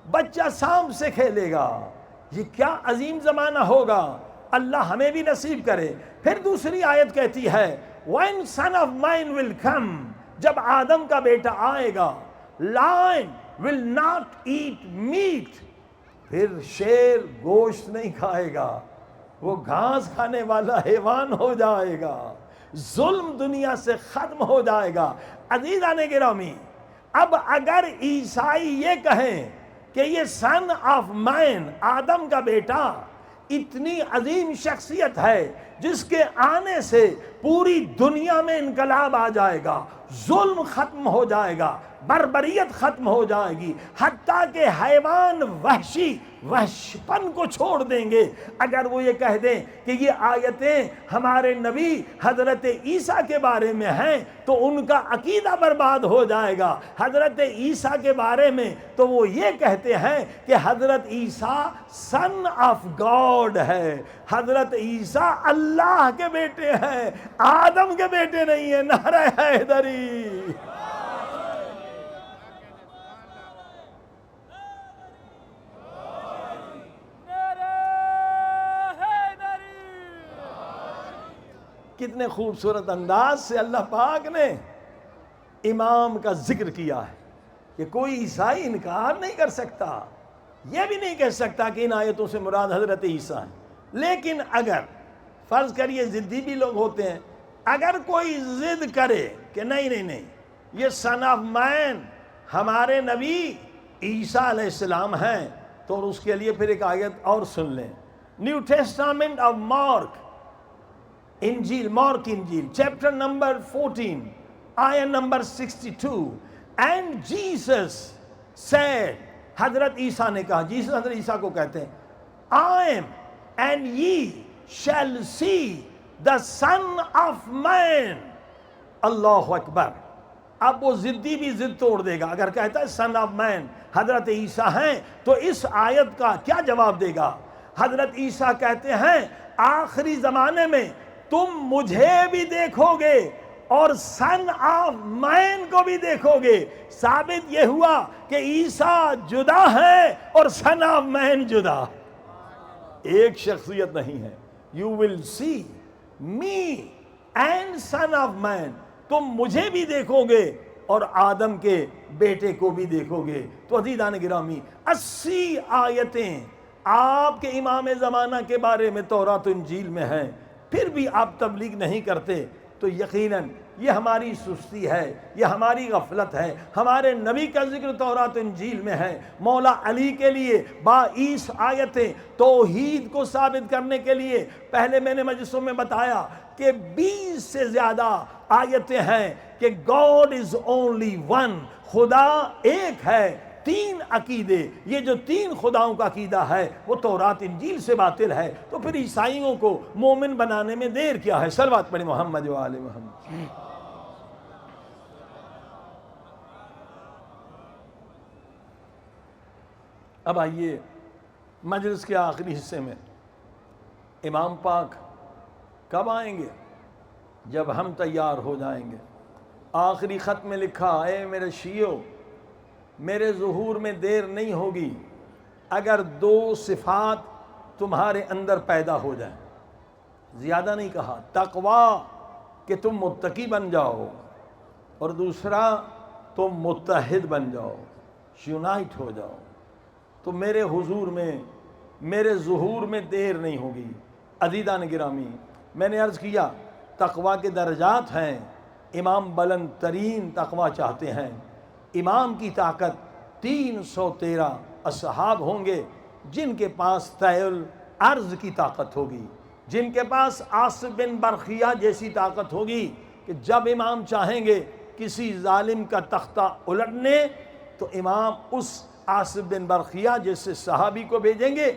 بچہ سانپ سے کھیلے گا۔ یہ کیا عظیم زمانہ ہوگا، اللہ ہمیں بھی نصیب کرے۔ پھر دوسری آیت کہتی ہے When Son of Man will come، جب آدم کا بیٹا آئے گا، lion will not eat meat۔ پھر شیر گوشت نہیں کھائے گا، وہ گھاس کھانے والا حیوان ہو جائے گا۔ ظلم دنیا سے ختم ہو جائے گا۔ عزیزان گرامی، اب اگر عیسائی یہ کہیں کہ یہ سن آف مین، آدم کا بیٹا، اتنی عظیم شخصیت ہے جس کے آنے سے پوری دنیا میں انقلاب آ جائے گا، ظلم ختم ہو جائے گا، بربریت ختم ہو جائے گی، حتیٰ کہ حیوان وحشی وحشپن کو چھوڑ دیں گے، اگر وہ یہ کہہ دیں کہ یہ آیتیں ہمارے نبی حضرت عیسیٰ کے بارے میں ہیں تو ان کا عقیدہ برباد ہو جائے گا۔ حضرت عیسیٰ کے بارے میں تو وہ یہ کہتے ہیں کہ حضرت عیسیٰ سن آف گاڈ ہے، حضرت عیسیٰ اللہ کے بیٹے ہیں، آدم کے بیٹے نہیں ہیں۔ نعرہ حیدری۔ کتنے خوبصورت انداز سے اللہ پاک نے امام کا ذکر کیا ہے کہ کوئی عیسائی انکار نہیں کر سکتا، یہ بھی نہیں کہہ سکتا کہ ان آیتوں سے مراد حضرت عیسیٰ ہیں۔ لیکن اگر فرض کریے ضدی بھی لوگ ہوتے ہیں، اگر کوئی ضد کرے کہ نہیں یہ سن آف مین ہمارے نبی عیسیٰ علیہ السلام ہیں، تو اس کے لیے پھر ایک آیت اور سن لیں۔ نیو ٹیسٹامنٹ آف مارک انجیل، مارک انجیل چیپٹر نمبر 14 آیت نمبر 62، اینڈ جیسس سیڈ، حضرت عیسیٰ نے کہا، جیسس حضرت عیسیٰ کو کہتے ہیں، I am and ye shall see the Son of Man۔ اللہ اکبر۔ اب وہ ضدی بھی ضد توڑ دے گا، اگر کہتا ہے سن آف مین حضرت عیسیٰ ہیں تو اس آیت کا کیا جواب دے گا؟ حضرت عیسیٰ کہتے ہیں آخری زمانے میں تم مجھے بھی دیکھو گے اور سن آف مین کو بھی دیکھو گے۔ ثابت یہ ہوا کہ عیسیٰ جدا ہے اور سن آف مین جدا، ایک شخصیت نہیں ہے۔ You will see me and son of man، تم مجھے بھی دیکھو گے اور آدم کے بیٹے کو بھی دیکھو گے۔ تو عزیزان گرامی، 80 آیتیں آپ کے امام زمانہ کے بارے میں تورات و انجیل میں ہیں، پھر بھی آپ تبلیغ نہیں کرتے، تو یقیناً یہ ہماری سستی ہے، یہ ہماری غفلت ہے۔ ہمارے نبی کا ذکر تورات و انجیل میں ہے، مولا علی کے لیے 22 آیتیں توحید کو ثابت کرنے کے لیے، پہلے میں نے مجلسوں میں بتایا کہ 20 سے زیادہ آیتیں ہیں کہ God is only one، خدا ایک ہے۔ 3 عقیدے، یہ جو 3 خداؤں کا عقیدہ ہے وہ تورات انجیل سے باطل ہے، تو پھر عیسائیوں کو مومن بنانے میں دیر کیا ہے؟ صلوات پڑھیں محمد و آل محمد۔ اب آئیے مجلس کے آخری حصے میں، امام پاک کب آئیں گے؟ جب ہم تیار ہو جائیں گے۔ آخری خط میں لکھا، اے میرے شیعو، میرے ظہور میں دیر نہیں ہوگی اگر دو صفات تمہارے اندر پیدا ہو جائیں۔ زیادہ نہیں کہا، تقویٰ کہ تم متقی بن جاؤ، اور دوسرا تم متحد بن جاؤ، یونائٹ ہو جاؤ، تو میرے حضور میں، میرے ظہور میں دیر نہیں ہوگی۔ عزیزان گرامی، میں نے عرض کیا تقویٰ کے درجات ہیں۔ امام بلند ترین تقویٰ چاہتے ہیں۔ امام کی طاقت 313 اصحاب ہوں گے جن کے پاس طی الارض کی طاقت ہوگی، جن کے پاس عاصب بن برخیہ جیسی طاقت ہوگی کہ جب امام چاہیں گے کسی ظالم کا تختہ الٹنے تو امام اس عاصب بن برخیہ جیسے صحابی کو بھیجیں گے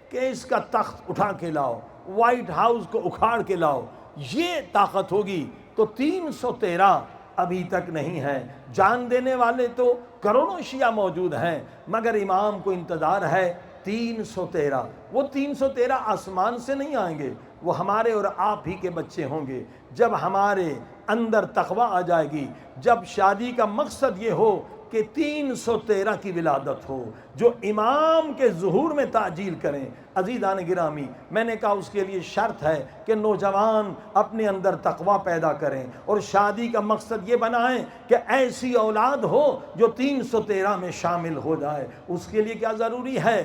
کہ اس کا تخت اٹھا کے لاؤ، وائٹ ہاؤس کو اکھاڑ کے لاؤ، یہ طاقت ہوگی۔ تو 313 ابھی تک نہیں ہے۔ جان دینے والے تو کروڑوں شیعہ موجود ہیں، مگر امام کو انتظار ہے 313۔ وہ 313 آسمان سے نہیں آئیں گے، وہ ہمارے اور آپ ہی کے بچے ہوں گے۔ جب ہمارے اندر تقویٰ آ جائے گی، جب شادی کا مقصد یہ ہو کہ 313 کی ولادت ہو جو امام کے ظہور میں تعجیل کریں۔ عزیزان گرامی، میں نے کہا اس کے لیے شرط ہے کہ نوجوان اپنے اندر تقویٰ پیدا کریں اور شادی کا مقصد یہ بنائیں کہ ایسی اولاد ہو جو 313 میں شامل ہو جائے۔ اس کے لیے کیا ضروری ہے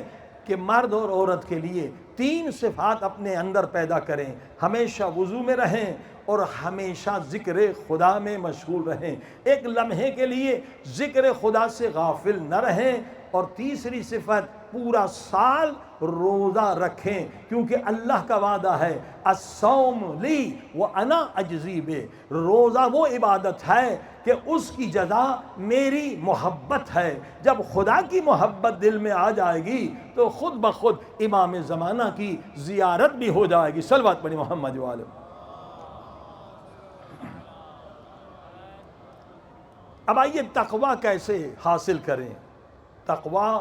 کہ مرد اور عورت کے لیے 3 صفات اپنے اندر پیدا کریں، ہمیشہ وضو میں رہیں اور ہمیشہ ذکر خدا میں مشغول رہیں، ایک لمحے کے لیے ذکر خدا سے غافل نہ رہیں، اور تیسری صفت پورا سال روزہ رکھیں، کیونکہ اللہ کا وعدہ ہے الصوم لی وانا اجزی بہ، روزہ وہ عبادت ہے کہ اس کی جزا میری محبت ہے۔ جب خدا کی محبت دل میں آ جائے گی تو خود بخود امام زمانہ کی زیارت بھی ہو جائے گی۔ صلوات پڑھی محمد و آلہ۔ اب آئیے تقویٰ کیسے حاصل کریں، تقویٰ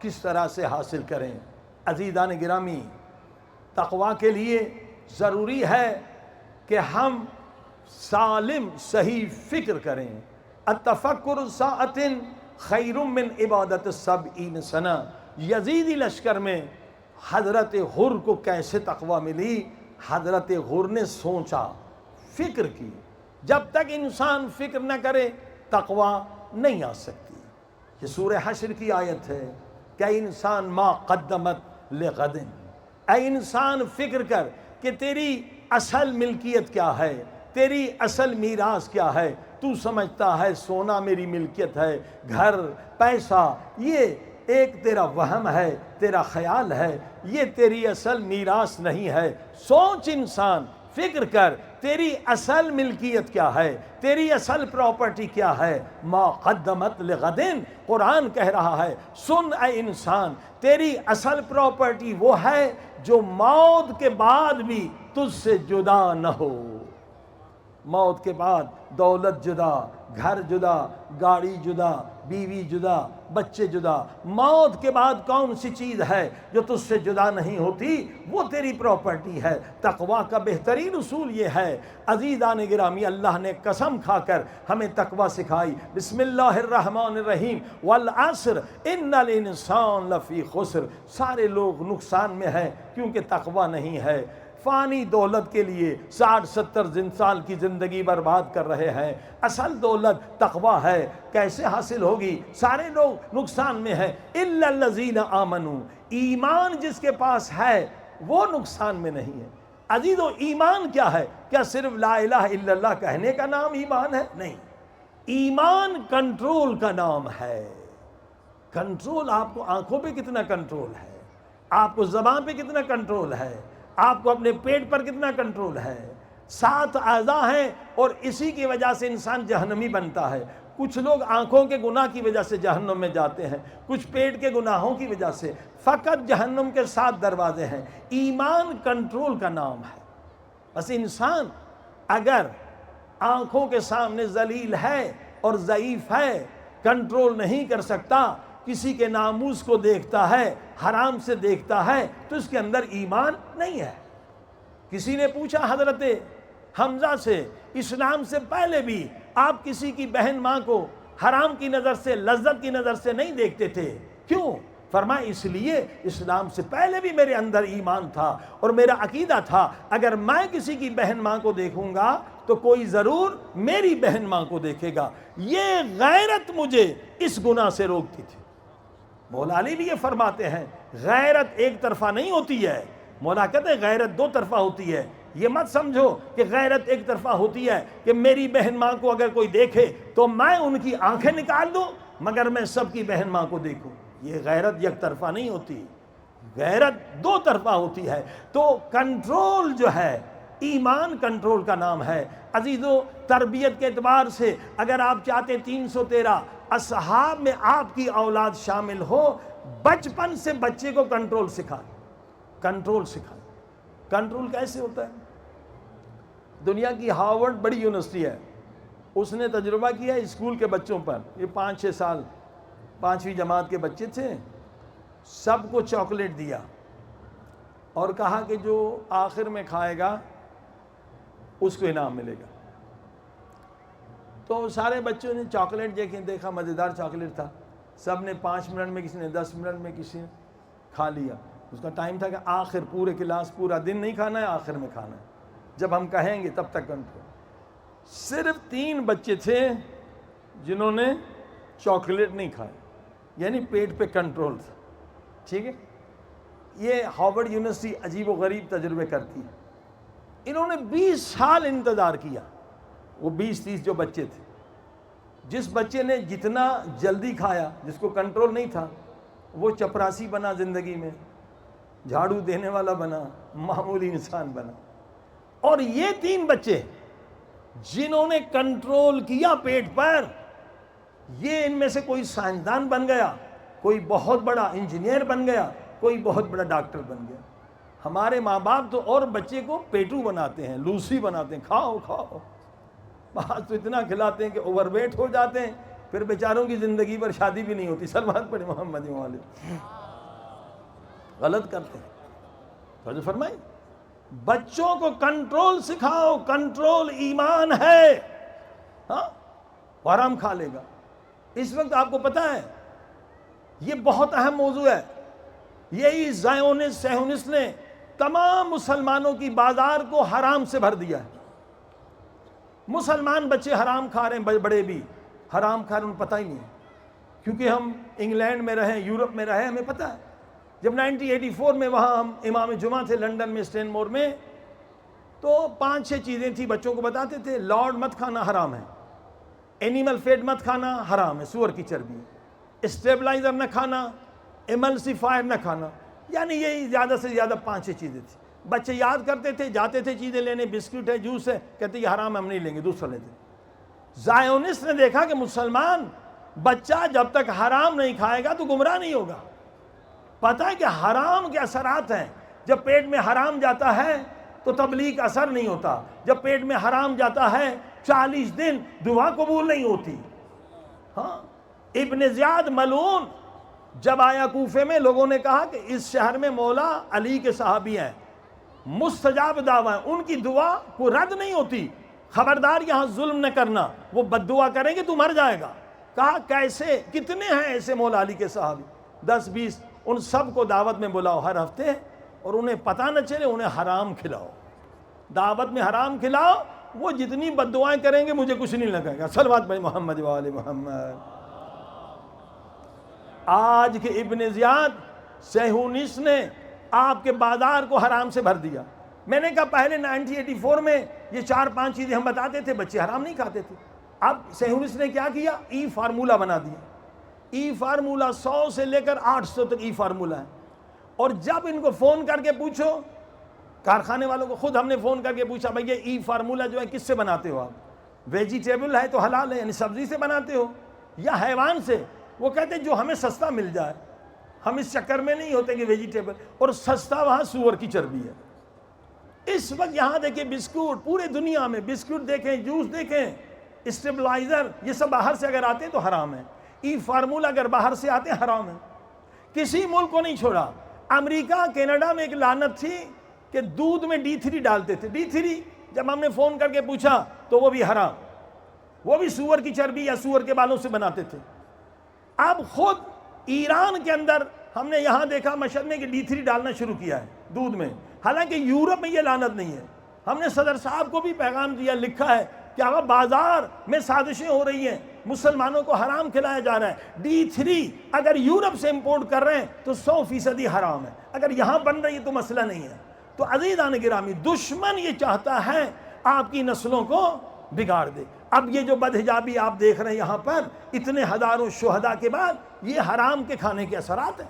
کس طرح سے حاصل کریں۔ عزیزان گرامی، تقویٰ کے لیے ضروری ہے کہ ہم سالم صحیح فکر کریں۔ التفکر ساعۃ خیر من عبادت 70 سنہ۔ یزیدی لشکر میں حضرت حر کو کیسے تقویٰ ملی؟ حضرت حر نے سوچا، فکر کی۔ جب تک انسان فکر نہ کرے تقویٰ نہیں آ سکتی۔ یہ سورہ حشر کی آیت ہے کہ اے انسان ما قدمت لغد، اے انسان فکر کر کہ تیری اصل ملکیت کیا ہے، تیری اصل میراث کیا ہے۔ تو سمجھتا ہے سونا میری ملکیت ہے، گھر، پیسہ، یہ ایک تیرا وہم ہے، تیرا خیال ہے، یہ تیری اصل میراث نہیں ہے۔ سوچ انسان، فکر کر تیری اصل ملکیت کیا ہے، تیری اصل پراپرٹی کیا ہے۔ ما قدمت لغدن، قرآن کہہ رہا ہے سن اے انسان، تیری اصل پراپرٹی وہ ہے جو موت کے بعد بھی تجھ سے جدا نہ ہو۔ موت کے بعد دولت جدا، گھر جدا، گاڑی جدا، بیوی جدا، بچے جدا، موت کے بعد کون سی چیز ہے جو تجھ سے جدا نہیں ہوتی؟ وہ تیری پراپرٹی ہے۔ تقویٰ کا بہترین اصول یہ ہے۔ عزیزان گرامی، اللہ نے قسم کھا کر ہمیں تقویٰ سکھائی۔ بسم اللہ الرحمن الرحیم، والعصر ان الانسان لفی خسر۔ سارے لوگ نقصان میں ہیں کیونکہ تقویٰ نہیں ہے۔ فانی دولت کے لیے 60-70 سال کی زندگی برباد کر رہے ہیں۔ اصل دولت تقویٰ ہے، کیسے حاصل ہوگی؟ سارے لوگ نقصان میں ہیں الا الذین آمنوا، ایمان جس کے پاس ہے وہ نقصان میں نہیں ہے۔ عزیزو، ایمان کیا ہے؟ کیا صرف لا الہ الا اللہ کہنے کا نام ایمان ہے؟ نہیں، ایمان کنٹرول کا نام ہے۔ کنٹرول، آپ کو آنکھوں پہ کتنا کنٹرول ہے، آپ کو زبان پہ کتنا کنٹرول ہے، آپ کو اپنے پیٹ پر کتنا کنٹرول ہے۔ 7 اعضاء ہیں اور اسی کی وجہ سے انسان جہنمی بنتا ہے۔ کچھ لوگ آنکھوں کے گناہ کی وجہ سے جہنم میں جاتے ہیں، کچھ پیٹ کے گناہوں کی وجہ سے۔ فقط جہنم کے 7 دروازے ہیں۔ ایمان کنٹرول کا نام ہے۔ بس انسان اگر آنکھوں کے سامنے ذلیل ہے اور ضعیف ہے، کنٹرول نہیں کر سکتا، کسی کے ناموس کو دیکھتا ہے، حرام سے دیکھتا ہے، تو اس کے اندر ایمان نہیں ہے۔ کسی نے پوچھا حضرت حمزہ سے، اسلام سے پہلے بھی آپ کسی کی بہن ماں کو حرام کی نظر سے، لذت کی نظر سے نہیں دیکھتے تھے. کیوں؟ فرمایا اس لیے اسلام سے پہلے بھی میرے اندر ایمان تھا اور میرا عقیدہ تھا اگر میں کسی کی بہن ماں کو دیکھوں گا تو کوئی ضرور میری بہن ماں کو دیکھے گا. یہ غیرت مجھے اس گناہ سے روکتی تھی. مولا علی بھی یہ فرماتے ہیں غیرت ایک طرفہ نہیں ہوتی ہے. مولا کہتے ہیں غیرت دو طرفہ ہوتی ہے. یہ مت سمجھو کہ غیرت ایک طرفہ ہوتی ہے کہ میری بہن ماں کو اگر کوئی دیکھے تو میں ان کی آنکھیں نکال دوں مگر میں سب کی بہن ماں کو دیکھوں. یہ غیرت یک طرفہ نہیں ہوتی، غیرت دو طرفہ ہوتی ہے. تو کنٹرول جو ہے، ایمان کنٹرول کا نام ہے. عزیزو، تربیت کے اعتبار سے اگر آپ چاہتے 313 اصحاب میں آپ کی اولاد شامل ہو، بچپن سے بچے کو کنٹرول سکھائیں. کنٹرول سکھائیں. کنٹرول کیسے ہوتا ہے؟ دنیا کی ہارورڈ بڑی یونیورسٹی ہے، اس نے تجربہ کیا اسکول کے بچوں پر. یہ 5-6 سال 5ویں جماعت کے بچے تھے، سب کو چاکلیٹ دیا اور کہا کہ جو آخر میں کھائے گا اس کو انعام ملے گا. تو سارے بچوں نے چاکلیٹ دیکھا، مزیدار چاکلیٹ تھا. سب نے 5 منٹ میں، کسی نے 10 منٹ میں، کسی نے کھا لیا. اس کا ٹائم تھا کہ آخر پورے کلاس پورا دن نہیں کھانا ہے، آخر میں کھانا ہے. جب ہم کہیں گے تب تک کنٹرول. صرف 3 بچے تھے جنہوں نے چاکلیٹ نہیں کھائے، یعنی پیٹ پہ کنٹرول تھا. ٹھیک ہے، یہ ہارورڈ یونیورسٹی عجیب و غریب تجربے کرتی ہے. انہوں نے 20 سال انتظار کیا. وہ 20-30 جو بچے تھے، جس بچے نے جتنا جلدی کھایا، جس کو کنٹرول نہیں تھا، وہ چپراسی بنا، زندگی میں جھاڑو دینے والا بنا، معمولی انسان بنا. اور یہ 3 بچے جنہوں نے کنٹرول کیا پیٹ پر، یہ ان میں سے کوئی سائنسدان بن گیا، کوئی بہت بڑا انجینئر بن گیا، کوئی بہت بڑا ڈاکٹر بن گیا. ہمارے ماں باپ تو اور بچے کو پیٹو بناتے ہیں، لوسی بناتے ہیں، کھاؤ کھاؤ. بعض تو اتنا کھلاتے ہیں کہ اوور ویٹ ہو جاتے ہیں، پھر بیچاروں کی زندگی پر شادی بھی نہیں ہوتی. سلوات پڑھے محمد والے. غلط کرتے ہیں. تو فرمائی بچوں کو کنٹرول سکھاؤ. کنٹرول ایمان ہے. ہاں، حرام کھا لے گا. اس وقت آپ کو پتا ہے یہ بہت اہم موضوع ہے. یہی صہیونسٹ نے تمام مسلمانوں کی بازار کو حرام سے بھر دیا ہے. مسلمان بچے حرام کھا رہے ہیں، بڑے بھی حرام کھا رہے ہیں، انہیں پتہ ہی نہیں ہے. کیونکہ ہم انگلینڈ میں رہے، یورپ میں رہے، ہمیں پتہ ہے. جب 1984 میں وہاں ہم امام جمعہ تھے لنڈن میں، اسٹین مور میں، تو 5-6 چیزیں تھیں بچوں کو بتاتے تھے. لارڈ مت کھانا حرام ہے، اینیمل فیٹ مت کھانا حرام ہے، سور کی چربی ہے، اسٹیبلائزر نہ کھانا، ایملسیفائر نہ کھانا. یعنی یہی زیادہ سے زیادہ 5-6 چیزیں تھیں. بچے یاد کرتے تھے، جاتے تھے چیزیں لینے، بسکٹ ہے، جوس ہے، کہتے یہ حرام ہم نہیں لیں گے، دوسرا لیتے. زائونسٹ نے دیکھا کہ مسلمان بچہ جب تک حرام نہیں کھائے گا تو گمراہ نہیں ہوگا. پتہ ہے کہ حرام کے اثرات ہیں. جب پیٹ میں حرام جاتا ہے تو تبلیغ کا اثر نہیں ہوتا. جب پیٹ میں حرام جاتا ہے 40 دن دعا قبول نہیں ہوتی. ہاں، ابن زیاد ملعون جب آیا کوفے میں، لوگوں نے کہا کہ اس شہر میں مولا علی کے صحابی ہیں، مستجاب دعویٰ ہیں، ان کی دعا کو رد نہیں ہوتی، خبردار یہاں ظلم نہ کرنا، وہ بد دعا کریں گے تو مر جائے گا. کہا کیسے؟ کتنے ہیں ایسے مولا علی کے صحابی؟ 10-20. ان سب کو دعوت میں بلاؤ ہر ہفتے، اور انہیں پتہ نہ چلے، انہیں حرام کھلاؤ. دعوت میں حرام کھلاؤ، وہ جتنی بد دعائیں کریں گے مجھے کچھ نہیں لگے گا. صلوات بھائی محمد وآل محمد. آج کے ابن زیاد صہیونسٹ نے آپ کے بازار کو حرام سے بھر دیا. میں نے کہا پہلے 1984 میں یہ 4-5 چیزیں ہم بتاتے تھے، بچے حرام نہیں کھاتے تھے. اب صہیونسٹ نے کیا کیا؟ ای فارمولہ بنا دیا. ای فارمولہ 100 سے لے کر 800 تک ای فارمولہ ہے. اور جب ان کو فون کر کے پوچھو، کارخانے والوں کو خود ہم نے فون کر کے پوچھا بھائی یہ ای فارمولہ جو ہے کس سے بناتے ہو آپ؟ ویجیٹیبل ہے تو حلال ہے، یعنی سبزی سے بناتے ہو یا حیوان سے؟ وہ کہتے ہیں جو ہمیں سستا مل جائے. ہم اس چکر میں نہیں ہوتے کہ ویجیٹیبل، اور سستا وہاں سور کی چربی ہے. اس وقت یہاں دیکھیں بسکٹ، پورے دنیا میں بسکٹ دیکھیں، جوس دیکھیں، اسٹیبلائزر، یہ سب باہر سے اگر آتے ہیں تو حرام ہے. ای فارمولہ اگر باہر سے آتے ہیں حرام ہے. کسی ملک کو نہیں چھوڑا. امریکہ کینیڈا میں ایک لعنت تھی کہ دودھ میں D3 ڈالتے تھے. D3 جب ہم نے فون کر کے پوچھا تو وہ بھی حرام، وہ بھی سور کی چربی یا سور کے بالوں سے بناتے تھے۔ اب خود ایران کے اندر ہم نے یہاں دیکھا مشہد میں کہ D3 ڈالنا شروع کیا ہے دودھ میں، حالانکہ یورپ میں یہ لعنت نہیں ہے۔ ہم نے صدر صاحب کو بھی پیغام دیا، لکھا ہے کہ اگر بازار میں سازشیں ہو رہی ہیں، مسلمانوں کو حرام کھلایا جا رہا ہے، D3 اگر یورپ سے امپورٹ کر رہے ہیں تو 100% حرام ہے، اگر یہاں بن رہی ہے تو مسئلہ نہیں ہے۔ تو عزیزان گرامی، دشمن یہ چاہتا ہے آپ کی نسلوں کو بگاڑ دے۔ اب یہ جو بدحجابی آپ دیکھ رہے ہیں یہاں پر اتنے ہزاروں شہداء کے بعد، یہ حرام کے کھانے کے اثرات ہیں،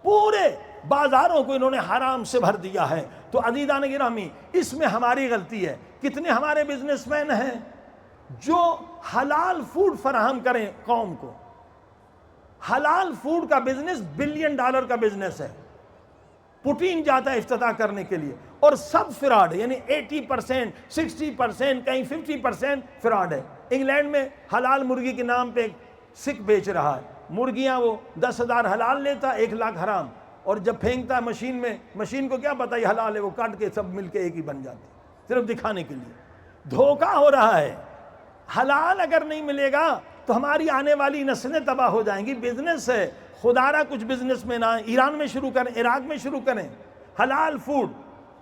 پورے بازاروں کو انہوں نے حرام سے بھر دیا ہے۔ تو عزیزان گرامی، اس میں ہماری غلطی ہے۔ کتنے ہمارے بزنس مین ہیں جو حلال فوڈ فراہم کریں قوم کو، حلال فوڈ کا بزنس $1 بلین کا بزنس ہے، پوٹین جاتا ہے افتتاح کرنے کے لیے، اور سب فراڈ ہے، یعنی 80%، 60%، کہیں 50% فراڈ ہے۔ انگلینڈ میں حلال مرغی کے نام پہ سکھ بیچ رہا ہے، مرغیاں وہ 10,000 حلال لیتا، 1 لاکھ حرام، اور جب پھینکتا ہے مشین میں، مشین کو کیا پتہ یہ حلال ہے، وہ کاٹ کے سب مل کے ایک ہی بن جاتی، صرف دکھانے کے لیے۔ دھوکہ ہو رہا ہے۔ حلال اگر نہیں ملے گا تو ہماری آنے والی نسلیں تباہ ہو جائیں گی۔ بزنس ہے، خدا را کچھ بزنس میں نہ ایران میں شروع کریں، عراق میں شروع کریں، حلال فوڈ۔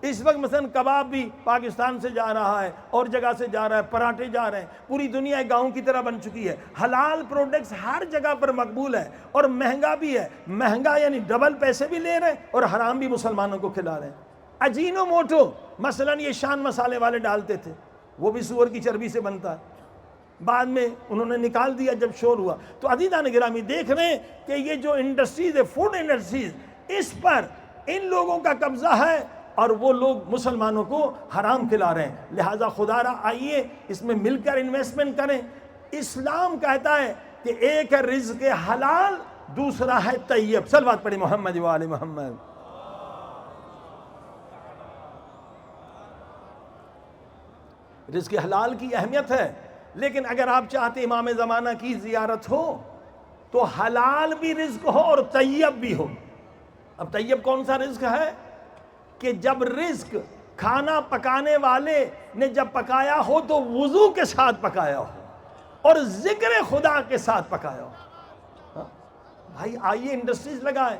اس وقت مثلا کباب بھی پاکستان سے جا رہا ہے، اور جگہ سے جا رہا ہے، پراٹھے جا رہے ہیں، پوری دنیا ایک گاؤں کی طرح بن چکی ہے۔ حلال پروڈکٹس ہر جگہ پر مقبول ہے، اور مہنگا بھی ہے۔ مہنگا یعنی ڈبل پیسے بھی لے رہے ہیں، اور حرام بھی مسلمانوں کو کھلا رہے ہیں۔ اجینو موٹو مثلا یہ شان مسالے والے ڈالتے تھے، وہ بھی سور کی چربی سے بنتا ہے، بعد میں انہوں نے نکال دیا جب شور ہوا۔ تو عزیزان گرامی، دیکھ رہے ہیں کہ یہ جو انڈسٹریز ہے، فوڈ انڈسٹریز، اس پر ان لوگوں کا قبضہ ہے، اور وہ لوگ مسلمانوں کو حرام کھلا رہے ہیں۔ لہٰذا خدا را آئیے اس میں مل کر انویسٹمنٹ کریں۔ اسلام کہتا ہے کہ ایک ہے رزق حلال، دوسرا ہے طیب۔ صلوات پڑھی محمد و آل محمد۔ رزق حلال کی اہمیت ہے، لیکن اگر آپ چاہتے امام زمانہ کی زیارت ہو تو حلال بھی رزق ہو اور طیب بھی ہو۔ اب طیب کون سا رزق ہے؟ کہ جب رزق کھانا پکانے والے نے جب پکایا ہو تو وضو کے ساتھ پکایا ہو، اور ذکر خدا کے ساتھ پکایا ہو۔ بھائی آئیے انڈسٹریز لگائیں۔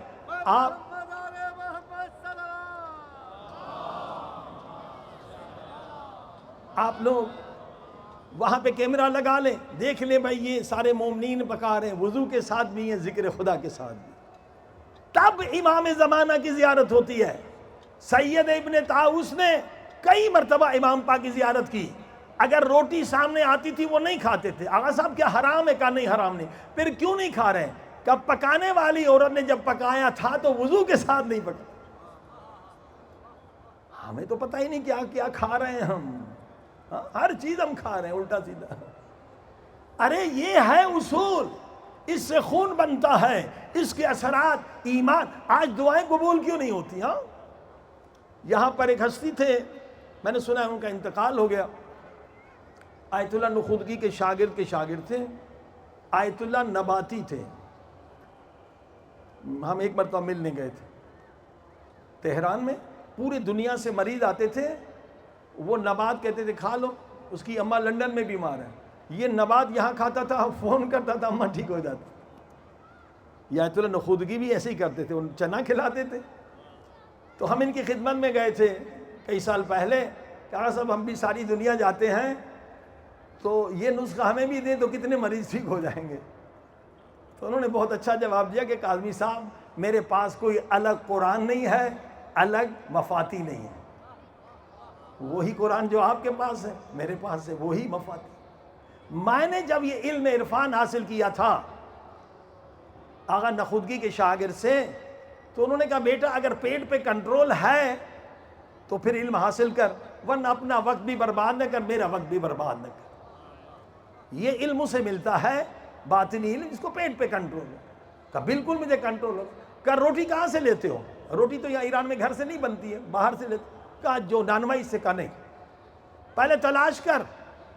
آپ لوگ وہاں پہ کیمرہ لگا لیں، دیکھ لیں بھائی یہ سارے مومنین پکا رہے ہیں، وضو کے ساتھ بھی ہیں، ذکر خدا کے ساتھ بھی، تب امام زمانہ کی زیارت ہوتی ہے۔ سید ابن طاؤس نے کئی مرتبہ امام پاک کی زیارت کی، اگر روٹی سامنے آتی تھی وہ نہیں کھاتے تھے۔ آقا صاحب کیا حرام ہے؟ کہا نہیں حرام نہیں۔ پھر کیوں نہیں کھا رہے ہیں؟ کہ پکانے والی عورت نے جب پکایا تھا تو وضو کے ساتھ نہیں پکا۔ ہمیں تو پتہ ہی نہیں کیا کیا کھا رہے ہیں ہم، ہر چیز ہم کھا رہے ہیں الٹا سیدھا۔ ارے یہ ہے اصول، اس سے خون بنتا ہے، اس کے اثرات ایمان۔ آج دعائیں قبول کیوں نہیں ہوتی؟ ہاں یہاں پر ایک ہستی تھے، میں نے سنا ہے ان کا انتقال ہو گیا، آیت اللہ نخودگی کے شاگرد تھے، آیت اللہ نباتی تھے۔ ہم ایک مرتبہ ملنے گئے تھے تہران میں، پوری دنیا سے مریض آتے تھے، وہ نبات کہتے تھے کھا لو، اس کی اماں لنڈن میں بیمار ہے، یہ نبات یہاں کھاتا تھا، فون کرتا تھا، اماں ٹھیک ہو جاتی۔ یہ آیت اللہ نخودگی بھی ایسے ہی کرتے تھے، ان چنا کھلاتے تھے۔ تو ہم ان کی خدمت میں گئے تھے کئی سال پہلے، کہا صاحب ہم بھی ساری دنیا جاتے ہیں تو یہ نسخہ ہمیں بھی دیں تو کتنے مریض ٹھیک ہو جائیں گے۔ تو انہوں نے بہت اچھا جواب دیا کہ کاظمی صاحب میرے پاس کوئی الگ قرآن نہیں ہے، الگ مفاتی نہیں ہے، وہی قرآن جو آپ کے پاس ہے میرے پاس ہے، وہی مفاتی۔ میں نے جب یہ علم عرفان حاصل کیا تھا آغا نخودگی کے شاگرد سے، تو انہوں نے کہا بیٹا اگر پیٹ پہ کنٹرول ہے تو پھر علم حاصل کر، ورنہ اپنا وقت بھی برباد نہ کر، میرا وقت بھی برباد نہ کر۔ یہ علم سے ملتا ہے، باطنی علم، جس کو پیٹ پہ کنٹرول ہے۔ کہا بالکل مجھے کنٹرول ہو۔ کہا روٹی کہاں سے لیتے ہو؟ روٹی تو یہاں ایران میں گھر سے نہیں بنتی ہے، باہر سے لیتے۔ کہا جو نانوائی سے، کہا نہیں، پہلے تلاش کر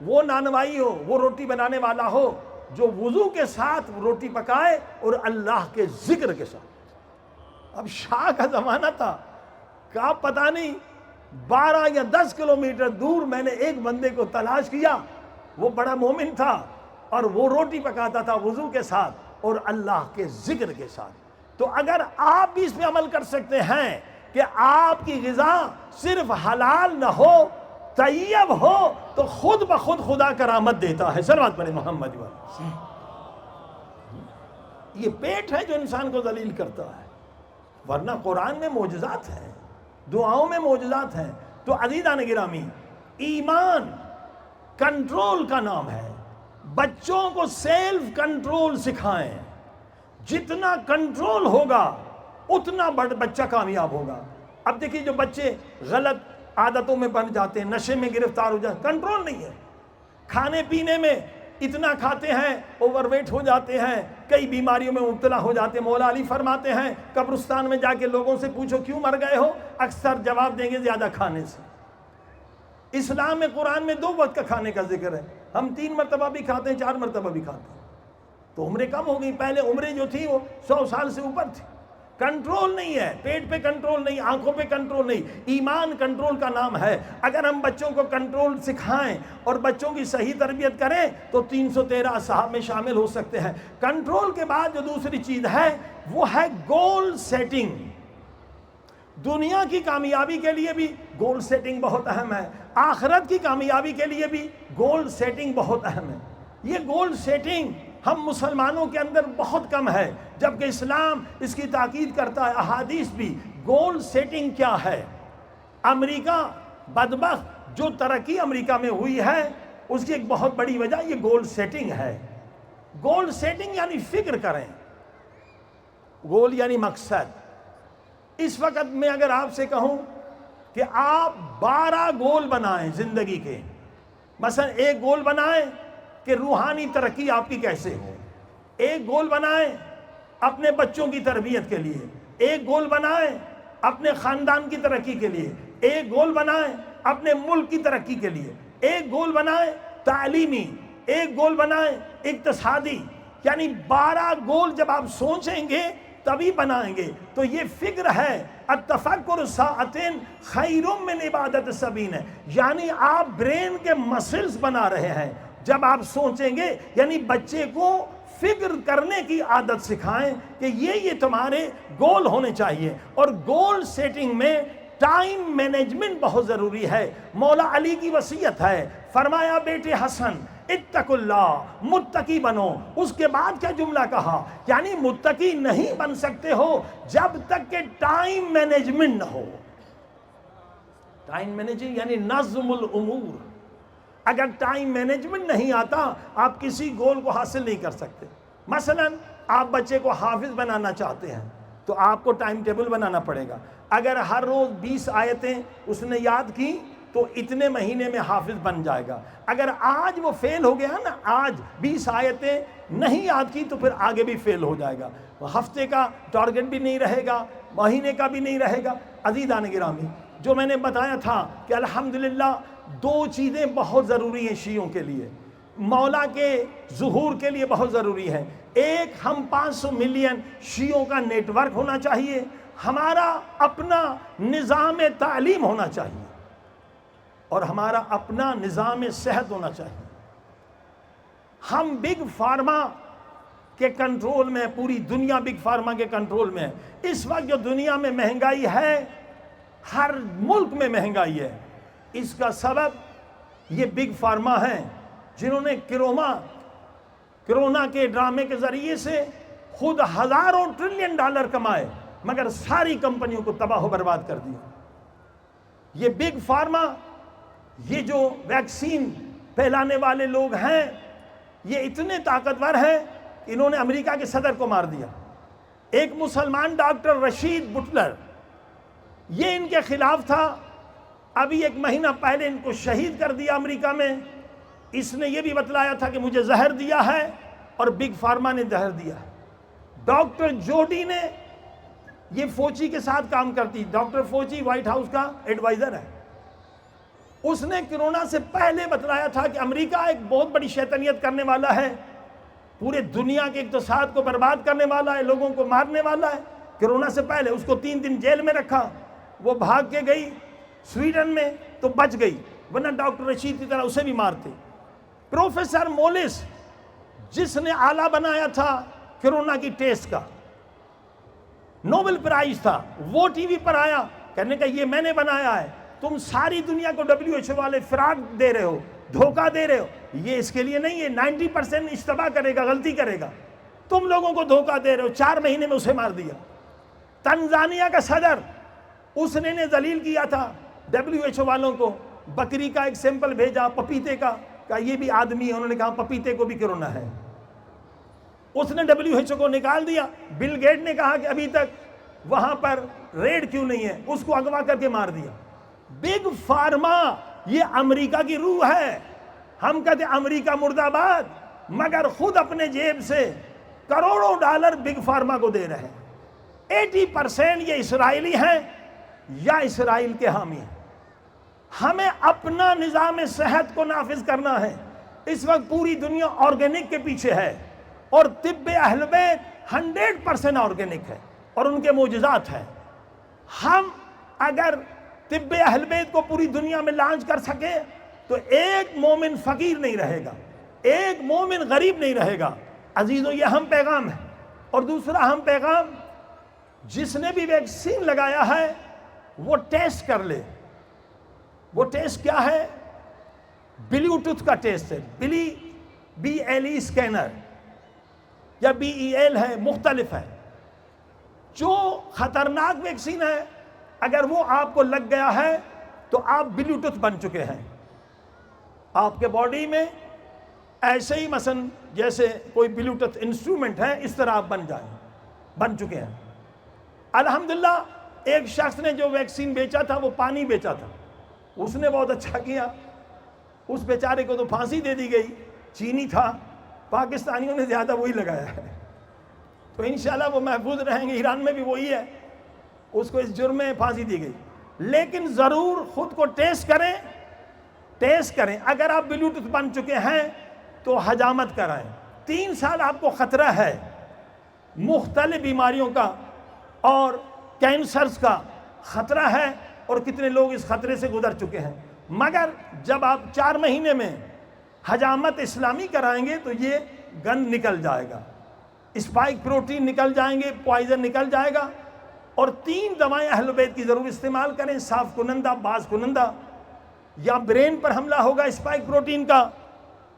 وہ نانوائی ہو، وہ روٹی بنانے والا ہو جو وضو کے ساتھ روٹی پکائے اور اللہ کے ذکر کے ساتھ۔ اب شاہ کا زمانہ تھا، کہا پتہ نہیں 12 یا 10 کلومیٹر دور میں نے ایک بندے کو تلاش کیا، وہ بڑا مومن تھا اور وہ روٹی پکاتا تھا وضو کے ساتھ اور اللہ کے ذکر کے ساتھ۔ تو اگر آپ بھی اس پہ عمل کر سکتے ہیں کہ آپ کی غذا صرف حلال نہ ہو، طیب ہو، تو خود بخود خدا کرامت دیتا ہے۔ صلوات پڑھیں محمد والے۔ یہ پیٹ ہے جو انسان کو ذلیل کرتا ہے، ورنہ قرآن میں معجزات ہیں، دعاؤں میں معجزات ہیں۔ تو عزیزان گرامی، ایمان کنٹرول کا نام ہے۔ بچوں کو سیلف کنٹرول سکھائیں، جتنا کنٹرول ہوگا اتنا بچہ کامیاب ہوگا۔ اب دیکھیے جو بچے غلط عادتوں میں بن جاتے ہیں، نشے میں گرفتار ہو جاتے ہیں، کنٹرول نہیں ہے، کھانے پینے میں اتنا کھاتے ہیں، اوور ویٹ ہو جاتے ہیں، کئی بیماریوں میں مبتلا ہو جاتے ہیں۔ مولا علی فرماتے ہیں قبرستان میں جا کے لوگوں سے پوچھو کیوں مر گئے ہو، اکثر جواب دیں گے زیادہ کھانے سے۔ اسلام میں قرآن میں 2 وقت کا کھانے کا ذکر ہے، ہم 3 مرتبہ بھی کھاتے ہیں، 4 مرتبہ بھی کھاتے ہیں۔ تو عمریں کم ہو گئی، پہلے عمریں جو تھی وہ 100 سال سے اوپر تھی۔ کنٹرول نہیں ہے، پیٹ پہ کنٹرول نہیں، آنکھوں پہ کنٹرول نہیں، ایمان کنٹرول کا نام ہے۔ اگر ہم بچوں کو کنٹرول سکھائیں اور بچوں کی صحیح تربیت کریں تو 313 اصحاب میں شامل ہو سکتے ہیں۔ کنٹرول کے بعد جو دوسری چیز ہے وہ ہے گول سیٹنگ۔ دنیا کی کامیابی کے لیے بھی گول سیٹنگ بہت اہم ہے، آخرت کی کامیابی کے لیے بھی گول سیٹنگ بہت اہم ہے۔ یہ گول سیٹنگ ہم مسلمانوں کے اندر بہت کم ہے، جبکہ اسلام اس کی تاکید کرتا ہے، احادیث بھی۔ گول سیٹنگ کیا ہے؟ امریکہ بدبخت جو ترقی امریکہ میں ہوئی ہے اس کی ایک بہت بڑی وجہ یہ گول سیٹنگ ہے۔ گول سیٹنگ یعنی فکر کریں، گول یعنی مقصد۔ اس وقت میں اگر آپ سے کہوں کہ آپ 12 گول بنائیں زندگی کے، مثلا ایک گول بنائیں کہ روحانی ترقی آپ کی کیسے ہو، ایک گول بنائیں اپنے بچوں کی تربیت کے لیے، ایک گول بنائیں اپنے خاندان کی ترقی کے لیے، ایک گول بنائیں اپنے ملک کی ترقی کے لیے، ایک گول بنائیں تعلیمی، ایک گول بنائیں اقتصادی۔ یعنی 12 گول جب آپ سوچیں گے تبھی بنائیں گے۔ تو یہ فکر ہے، التفکر ساعتین خیر من عبادت سبین، یعنی آپ برین کے مسلز بنا رہے ہیں جب آپ سوچیں گے۔ یعنی بچے کو فکر کرنے کی عادت سکھائیں کہ یہ تمہارے گول ہونے چاہیے۔ اور گول سیٹنگ میں ٹائم مینجمنٹ بہت ضروری ہے۔ مولا علی کی وصیت ہے، فرمایا بیٹے حسن اتقوا اللہ، متقی بنو۔ اس کے بعد کیا جملہ کہا؟ یعنی متقی نہیں بن سکتے ہو جب تک کہ ٹائم مینجمنٹ نہ ہو۔ ٹائم مینجنگ یعنی نظم الامور۔ اگر ٹائم مینجمنٹ نہیں آتا آپ کسی گول کو حاصل نہیں کر سکتے۔ مثلا آپ بچے کو حافظ بنانا چاہتے ہیں تو آپ کو ٹائم ٹیبل بنانا پڑے گا۔ اگر ہر روز 20 آیتیں اس نے یاد کی تو اتنے مہینے میں حافظ بن جائے گا۔ اگر آج وہ فیل ہو گیا نا، آج 20 آیتیں نہیں یاد کی تو پھر آگے بھی فیل ہو جائے گا۔ ہفتے کا ٹارگٹ بھی نہیں رہے گا، مہینے کا بھی نہیں رہے گا۔ عزیزان گرامی، جو میں نے بتایا تھا کہ الحمدللہ 2 چیزیں بہت ضروری ہیں شیعوں کے لیے، مولا کے ظہور کے لیے بہت ضروری ہے۔ ایک، ہم 500 ملین شیعوں کا نیٹ ورک ہونا چاہیے، ہمارا اپنا نظام تعلیم ہونا چاہیے، اور ہمارا اپنا نظام صحت ہونا چاہیے۔ ہم بگ فارما کے کنٹرول میں، پوری دنیا بگ فارما کے کنٹرول میں ہے۔ اس وقت جو دنیا میں مہنگائی ہے، ہر ملک میں مہنگائی ہے، اس کا سبب یہ بگ فارما ہیں جنہوں نے کرونا کے ڈرامے کے ذریعے سے خود ہزاروں ٹریلین ڈالر کمائے مگر ساری کمپنیوں کو تباہ و برباد کر دیا۔ یہ بگ فارما، یہ جو ویکسین پھیلانے والے لوگ ہیں، یہ اتنے طاقتور ہیں کہ انہوں نے امریکہ کے صدر کو مار دیا۔ ایک مسلمان ڈاکٹر رشید بٹلر، یہ ان کے خلاف تھا، ابھی 1 مہینہ پہلے ان کو شہید کر دیا امریکہ میں۔ اس نے یہ بھی بتلایا تھا کہ مجھے زہر دیا ہے اور بگ فارما نے زہر دیا ہے۔ ڈاکٹر جوڈی نے، یہ فوچی کے ساتھ کام کرتی، ڈاکٹر فوچی وائٹ ہاؤس کا ایڈوائزر ہے، اس نے کرونا سے پہلے بتلایا تھا کہ امریکہ ایک بہت بڑی شیطانیت کرنے والا ہے، پورے دنیا کے اقتصاد کو برباد کرنے والا ہے، لوگوں کو مارنے والا ہے۔ کرونا سے پہلے اس کو 3 دن جیل میں رکھا، وہ بھاگ کے گئی سویڈن میں تو بچ گئی، ورنہ ڈاکٹر رشید کی طرح اسے بھی مارتے۔ پروفیسر مولس جس نے آلہ بنایا تھا کرونا کی ٹیسٹ کا، نوبل پرائز تھا، وہ ٹی وی پر آیا، کہنے کا یہ میں نے بنایا ہے، تم ساری دنیا کو WHO والے فراڈ دے رہے ہو، دھوکہ دے رہے ہو، یہ اس کے لیے نہیں ہے، 90% اشتباہ کرے گا، غلطی کرے گا، تم لوگوں کو دھوکہ دے رہے ہو۔ 4 مہینے میں اسے مار دیا۔ تنزانیہ کا صدر، اس نے ذلیل کیا تھا WHO والوں کو، بکری کا ایک سیمپل بھیجا، پپیتے کا، کہا یہ بھی آدمی ہے، انہوں نے کہا پپیتے کو بھی کرونا ہے، اس نے WHO کو نکال دیا۔ بل گیٹ نے کہا کہ ابھی تک وہاں پر ریڈ کیوں نہیں ہے، اس کو اغوا کر کے مار دیا۔ بگ فارما یہ امریکہ کی روح ہے، ہم کہتے ہیں امریکہ مرد آباد، مگر خود اپنے جیب سے کروڑوں ڈالر بگ فارما کو دے رہے ہیں۔ 80% یہ اسرائیلی ہیں یا اسرائیل کے حامی ہیں۔ ہمیں اپنا نظام صحت کو نافذ کرنا ہے۔ اس وقت پوری دنیا آرگینک کے پیچھے ہے، اور طب اہل بیت 100% آرگینک ہے اور ان کے معجزات ہیں۔ ہم اگر طب اہل بیت کو پوری دنیا میں لانچ کر سکے تو ایک مومن فقیر نہیں رہے گا، ایک مومن غریب نہیں رہے گا۔ عزیزو، یہ ہم پیغام ہے۔ اور دوسرا ہم پیغام، جس نے بھی ویکسین لگایا ہے وہ ٹیسٹ کر لے۔ وہ ٹیسٹ کیا ہے؟ بلیوٹوتھ کا ٹیسٹ ہے، BLE اسکینر یا BEL ہے، مختلف ہے۔ جو خطرناک ویکسین ہے اگر وہ آپ کو لگ گیا ہے تو آپ بلیوٹوتھ بن چکے ہیں۔ آپ کے باڈی میں ایسے ہی مثلا جیسے کوئی بلیوٹوتھ انسٹرومنٹ ہے، اس طرح آپ بن چکے ہیں۔ الحمدللہ ایک شخص نے جو ویکسین بیچا تھا وہ پانی بیچا تھا، اس نے بہت اچھا کیا، اس بیچارے کو تو پھانسی دے دی گئی، چینی تھا، پاکستانیوں نے زیادہ وہی لگایا ہے، تو انشاءاللہ وہ محفوظ رہیں گے۔ ایران میں بھی وہی ہے، اس کو اس جرم میں پھانسی دی گئی۔ لیکن ضرور خود کو ٹیسٹ کریں۔ اگر آپ بلیوٹوتھ بن چکے ہیں تو حجامت کرائیں۔ 3 سال آپ کو خطرہ ہے مختلف بیماریوں کا اور کینسرز کا خطرہ ہے، اور کتنے لوگ اس خطرے سے گزر چکے ہیں۔ مگر جب آپ 4 مہینے میں حجامت اسلامی کرائیں گے تو یہ گند نکل جائے گا، اسپائک پروٹین نکل جائیں گے، پوائزن نکل جائے گا۔ اور 3 دوائیں اہل بیت کی ضرور استعمال کریں، صاف کنندہ، باز کنندہ۔ یا برین پر حملہ ہوگا اسپائک پروٹین کا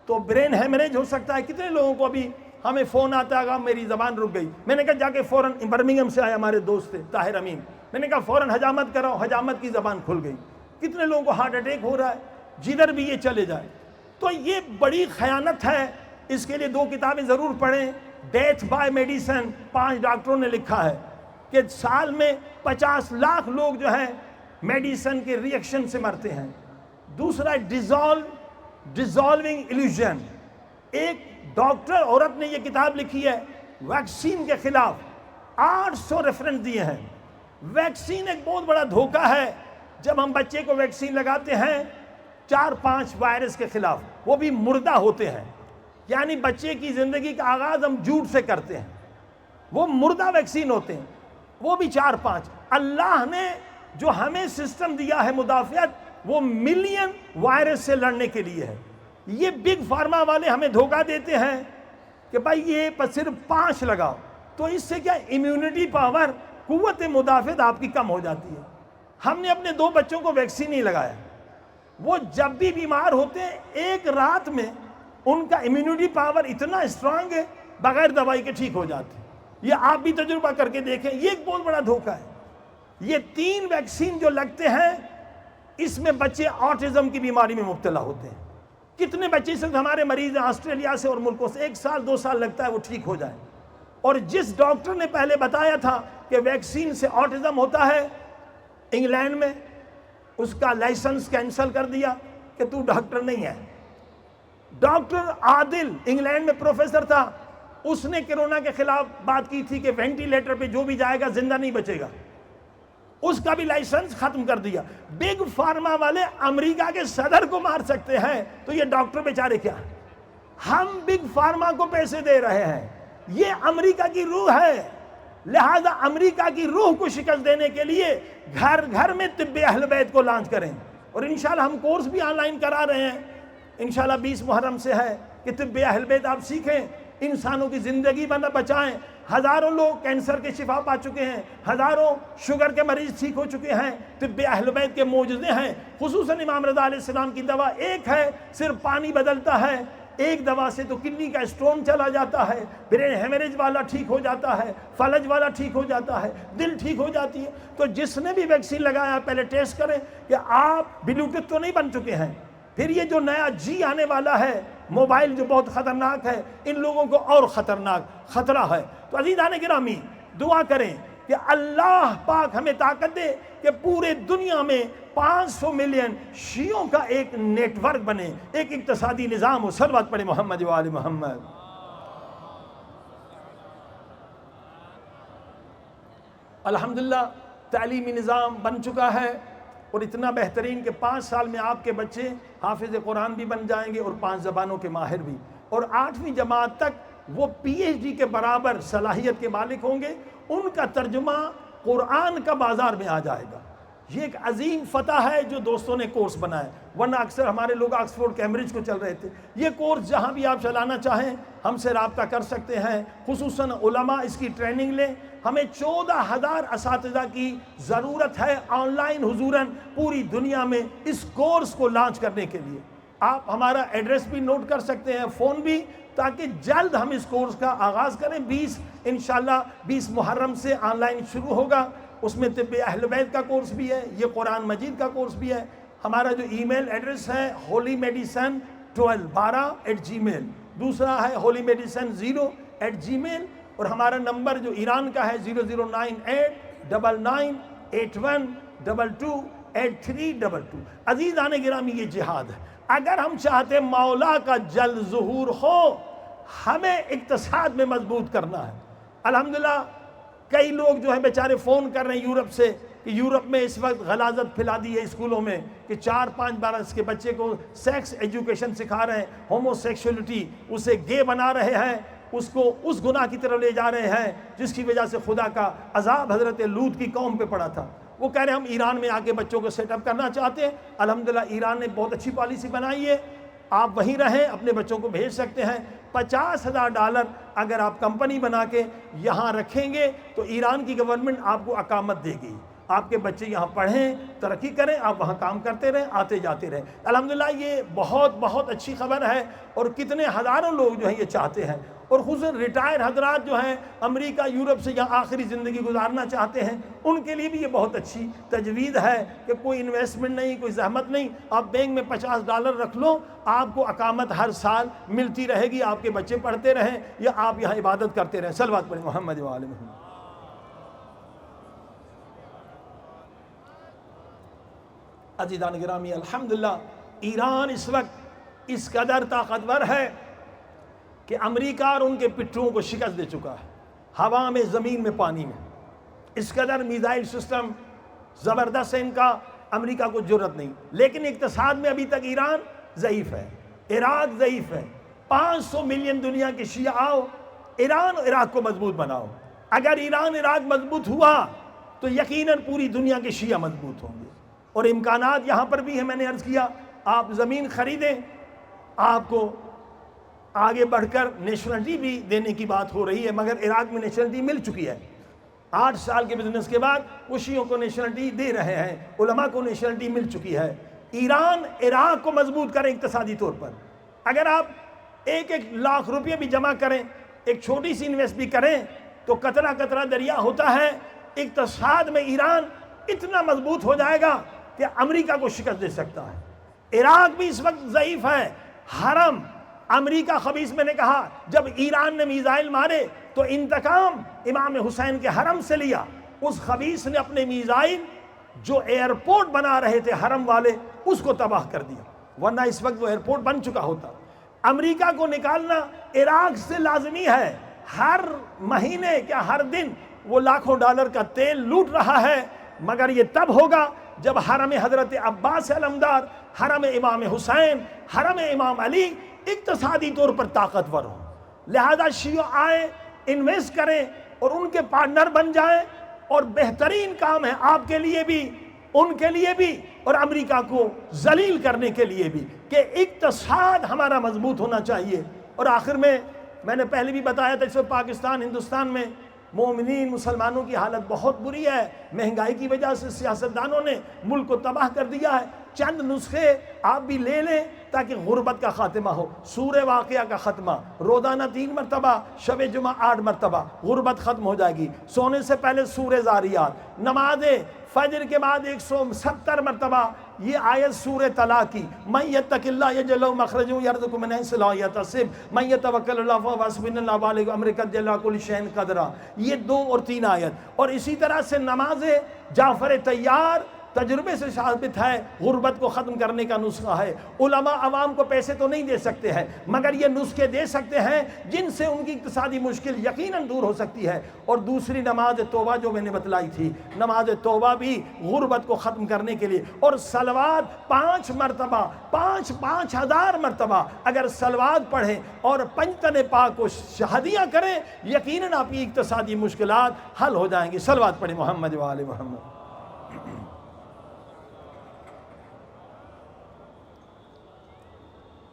تو برین ہیمریج ہو سکتا ہے۔ کتنے لوگوں کو ابھی ہمیں فون آتا ہے، میری زبان رک گئی، میں نے کہا جا کے فوراً برمنگھم سے آئے ہمارے دوست تھے طاہر امین، میں نے کہا فوراً حجامت کراؤ، حجامت کی زبان کھل گئی۔ کتنے لوگوں کو ہارٹ اٹیک ہو رہا ہے، جدھر بھی یہ چلے جائے۔ تو یہ بڑی خیانت ہے، اس کے لیے 2 کتابیں ضرور پڑھیں۔ ڈیتھ بائی میڈیسن، 5 ڈاکٹروں نے لکھا ہے کہ سال میں 50 لاکھ لوگ جو ہیں میڈیسن کے ری ایکشن سے مرتے ہیں۔ دوسرا ڈیزالونگ ایلیوژن، ایک ڈاکٹر عورت نے یہ کتاب لکھی ہے ویکسین کے خلاف، 800 ریفرنس دیے ہیں۔ ویکسین ایک بہت بڑا دھوکہ ہے۔ جب ہم بچے کو ویکسین لگاتے ہیں 4-5 وائرس کے خلاف، وہ بھی مردہ ہوتے ہیں، یعنی بچے کی زندگی کا آغاز ہم جھوٹ سے کرتے ہیں، وہ مردہ ویکسین ہوتے ہیں، وہ بھی 4-5۔ اللہ نے جو ہمیں سسٹم دیا ہے مدافعت، وہ ملین وائرس سے لڑنے کے لیے ہے۔ یہ بگ فارما والے ہمیں دھوکہ دیتے ہیں کہ بھائی یہ صرف 5 لگاؤ، تو اس سے کیا امیونٹی پاور، قوت مدافعت آپ کی کم ہو جاتی ہے۔ ہم نے اپنے 2 بچوں کو ویکسین نہیں لگایا، وہ جب بھی بیمار ہوتے ہیں ایک رات میں ان کا امیونٹی پاور اتنا اسٹرانگ ہے، بغیر دوائی کے ٹھیک ہو جاتے ہیں۔ یہ آپ بھی تجربہ کر کے دیکھیں، یہ ایک بہت بڑا دھوکہ ہے۔ یہ 3 ویکسین جو لگتے ہیں، اس میں بچے آٹزم کی بیماری میں مبتلا ہوتے ہیں۔ کتنے بچے سے ہمارے مریض ہیں آسٹریلیا سے اور ملکوں سے، 1 سال 2 سال لگتا ہے وہ ٹھیک ہو جائے۔ اور جس ڈاکٹر نے پہلے بتایا تھا کہ ویکسین سے آٹزم ہوتا ہے، انگلینڈ میں اس کا لائسنس کینسل کر دیا کہ تو ڈاکٹر نہیں ہے۔ ڈاکٹر عادل انگلینڈ میں پروفیسر تھا، اس نے کرونا کے خلاف بات کی تھی کہ وینٹیلیٹر پہ جو بھی جائے گا زندہ نہیں بچے گا، اس کا بھی لائسنس ختم کر دیا۔ بگ فارما والے امریکہ کے صدر کو مار سکتے ہیں، تو یہ ڈاکٹر بیچارے کیا ہیں؟ ہم بگ فارما کو پیسے دے رہے ہیں، یہ امریکہ کی روح ہے۔ لہذا امریکہ کی روح کو شکست دینے کے لیے گھر گھر میں طب اہل بیت کو لانچ کریں، اور انشاءاللہ ہم کورس بھی آن لائن کرا رہے ہیں، انشاءاللہ 20 محرم سے ہے کہ طب اہل بیت آپ سیکھیں، انسانوں کی زندگی بچائیں۔ ہزاروں لوگ کینسر کے شفا پا چکے ہیں، ہزاروں شوگر کے مریض ٹھیک ہو چکے ہیں، طب اہل بیت کے معجزے ہیں۔ خصوصاً امام رضا علیہ السلام کی دوا ایک ہے، صرف پانی بدلتا ہے، ایک دوا سے تو کڈنی کا اسٹون چلا جاتا ہے، برین ہیمریج والا ٹھیک ہو جاتا ہے، فلج والا ٹھیک ہو جاتا ہے، دل ٹھیک ہو جاتی ہے۔ تو جس نے بھی ویکسین لگایا پہلے ٹیسٹ کریں کہ آپ بلوٹوتھ تو نہیں بن چکے ہیں۔ پھر یہ جو نیا جی آنے والا ہے موبائل، جو بہت خطرناک ہے، ان لوگوں کو اور خطرناک خطرہ ہے۔ تو عزیزان گرامی دعا کریں کہ اللہ پاک ہمیں طاقت دے کہ پورے دنیا میں 500 ملین شیعوں کا ایک نیٹ ورک بنے، ایک اقتصادی نظام ہو۔ صلوات پڑھیں محمد و آل محمد۔ الحمدللہ تعلیمی نظام بن چکا ہے، اور اتنا بہترین کہ 5 سال میں آپ کے بچے حافظ قرآن بھی بن جائیں گے اور 5 زبانوں کے ماہر بھی، اور 8ویں جماعت تک وہ پی ایچ ڈی کے برابر صلاحیت کے مالک ہوں گے۔ ان کا ترجمہ قرآن کا بازار میں آ جائے گا۔ یہ ایک عظیم فتح ہے جو دوستوں نے کورس بنایا، ورنہ اکثر ہمارے لوگ آکسفورڈ کیمبرج کو چل رہے تھے۔ یہ کورس جہاں بھی آپ چلانا چاہیں ہم سے رابطہ کر سکتے ہیں، خصوصاً علماء اس کی ٹریننگ لیں۔ ہمیں 14,000 اساتذہ کی ضرورت ہے آن لائن حضوراً پوری دنیا میں اس کورس کو لانچ کرنے کے لیے۔ آپ ہمارا ایڈریس بھی نوٹ کر سکتے ہیں، فون بھی، تاکہ جلد ہم اس کورس کا آغاز کریں۔ 20 محرم سے آن لائن شروع ہوگا۔ اس میں طب اہل بیت کا کورس بھی ہے، یہ قرآن مجید کا کورس بھی ہے۔ ہمارا جو ای میل ایڈریس ہے holymedicine1212@gmail، دوسرا ہے holymedicine0@gmail، اور ہمارا نمبر جو ایران کا ہے 00989981228322۔ عزیزان گرامی یہ جہاد ہے۔ اگر ہم چاہتے مولا کا جلد ظہور ہو، ہمیں اقتصاد میں مضبوط کرنا ہے۔ الحمدللہ کئی لوگ جو ہیں بیچارے فون کر رہے ہیں یورپ سے کہ یورپ میں اس وقت غلاظت پھیلا دی ہے اسکولوں میں کہ 4-5 برس کے بچے کو سیکس ایجوکیشن سکھا رہے ہیں، ہومو سیکشولیٹی، اسے گے بنا رہے ہیں، اس کو اس گناہ کی طرف لے جا رہے ہیں جس کی وجہ سے خدا کا عذاب حضرت لوط کی قوم پہ پڑا تھا۔ وہ کہہ رہے ہیں ہم ایران میں آ کے بچوں کو سیٹ اپ کرنا چاہتے ہیں۔ الحمدللہ ایران نے بہت اچھی پالیسی بنائی ہے، آپ وہیں رہیں، اپنے بچوں کو بھیج سکتے ہیں۔ $50,000 اگر آپ کمپنی بنا کے یہاں رکھیں گے تو ایران کی گورنمنٹ آپ کو اقامت دے گی، آپ کے بچے یہاں پڑھیں، ترقی کریں، آپ وہاں کام کرتے رہیں، آتے جاتے رہیں۔ الحمدللہ یہ بہت اچھی خبر ہے، اور کتنے ہزاروں لوگ جو ہیں یہ چاہتے ہیں، اور خصوصاً ریٹائر حضرات جو ہیں امریکہ یورپ سے یہاں آخری زندگی گزارنا چاہتے ہیں، ان کے لیے بھی یہ بہت اچھی تجویز ہے کہ کوئی انویسٹمنٹ نہیں، کوئی زحمت نہیں، آپ بینک میں $50 رکھ لو، آپ کو اقامت ہر سال ملتی رہے گی، آپ کے بچے پڑھتے رہیں یا آپ یہاں عبادت کرتے رہیں۔ صلوات پڑھیں محمد و آل محمد۔ عزیزان گرامی الحمدللہ ایران اس وقت اس قدر طاقتور ہے کہ امریکہ اور ان کے پٹھوں کو شکست دے چکا ہے، ہوا میں، زمین میں، پانی میں۔ اس قدر میزائل سسٹم زبردست ہے ان کا، امریکہ کو جرت نہیں۔ لیکن اقتصاد میں ابھی تک ایران ضعیف ہے، عراق ضعیف ہے۔ 500 ملین دنیا کے شیعہ آؤ، ایران اور عراق کو مضبوط بناؤ۔ اگر ایران عراق مضبوط ہوا تو یقیناً پوری دنیا کے شیعہ مضبوط ہوں گے، اور امکانات یہاں پر بھی ہے۔ میں نے عرض کیا آپ زمین خریدیں، آپ کو آگے بڑھ کر نیشنلٹی بھی دینے کی بات ہو رہی ہے، مگر عراق میں نیشنلٹی مل چکی ہے۔ 8 سال کے بزنس کے بعد وہ شیعوں کو نیشنلٹی دے رہے ہیں، علماء کو نیشنلٹی مل چکی ہے۔ ایران عراق کو مضبوط کریں اقتصادی طور پر۔ اگر آپ 1 لاکھ روپے بھی جمع کریں، ایک چھوٹی سی انویسٹ بھی کریں تو قطرہ قطرہ دریا ہوتا ہے۔ اقتصاد میں ایران اتنا مضبوط ہو جائے گا کہ امریکہ کو شکست دے سکتا ہے۔ عراق بھی اس وقت ضعیف ہے۔ حرم، امریکہ خبیث میں نے کہا جب ایران نے میزائل مارے تو انتقام امام حسین کے حرم سے لیا۔ اس خبیث نے اپنے میزائل جو ایئرپورٹ بنا رہے تھے حرم والے اس کو تباہ کر دیا، ورنہ اس وقت وہ ایئرپورٹ بن چکا ہوتا۔ امریکہ کو نکالنا عراق سے لازمی ہے۔ ہر مہینے کیا ہر دن وہ لاکھوں ڈالر کا تیل لوٹ رہا ہے، مگر یہ تب ہوگا جب حرم حضرت عباس علمدار، حرم امام حسین، حرم امام علی اقتصادی طور پر طاقتور ہو۔ لہذا شیعہ آئیں، انویسٹ کریں، اور ان کے پارٹنر بن جائیں، اور بہترین کام ہے آپ کے لیے بھی، ان کے لیے بھی، اور امریکہ کو ذلیل کرنے کے لیے بھی، کہ اقتصاد ہمارا مضبوط ہونا چاہیے۔ اور آخر میں نے پہلے بھی بتایا تھا، اس وقت پاکستان، ہندوستان میں مومنین مسلمانوں کی حالت بہت بری ہے، مہنگائی کی وجہ سے سیاستدانوں نے ملک کو تباہ کر دیا ہے۔ چند نسخے آپ بھی لے لیں تاکہ غربت کا خاتمہ ہو۔ سورہ واقعہ کا خاتمہ، روزانہ 3 مرتبہ، شب جمعہ 8 مرتبہ، غربت ختم ہو جائے گی۔ سونے سے پہلے سورہ زاریات، نماز فجر کے بعد 170 مرتبہ یہ آیت سورہ طلاق کی، من یتق اللہ یجعل لہ مخرجا ویرزقہ من حیث لا یحتسب من یتوکل علی اللہ فہو حسبہ ان اللہ بالغ امرہ قد جعل لکل شیء قدرا۔ یہ 2 اور 3 آیت۔ اور اسی طرح سے نماز جعفر طیار تجربے سے ثابت ہے، غربت کو ختم کرنے کا نسخہ ہے۔ علماء عوام کو پیسے تو نہیں دے سکتے ہیں، مگر یہ نسخے دے سکتے ہیں جن سے ان کی اقتصادی مشکل یقیناً دور ہو سکتی ہے۔ اور دوسری نماز توبہ جو میں نے بتلائی تھی، نماز توبہ بھی غربت کو ختم کرنے کے لیے۔ اور صلوات 5 مرتبہ، 5,000 مرتبہ اگر صلوات پڑھیں اور پنجتن پاک کو شہادیاں کریں، یقیناً آپ کی اقتصادی مشکلات حل ہو جائیں گی۔ صلوات پڑھیں محمد و آل محمد۔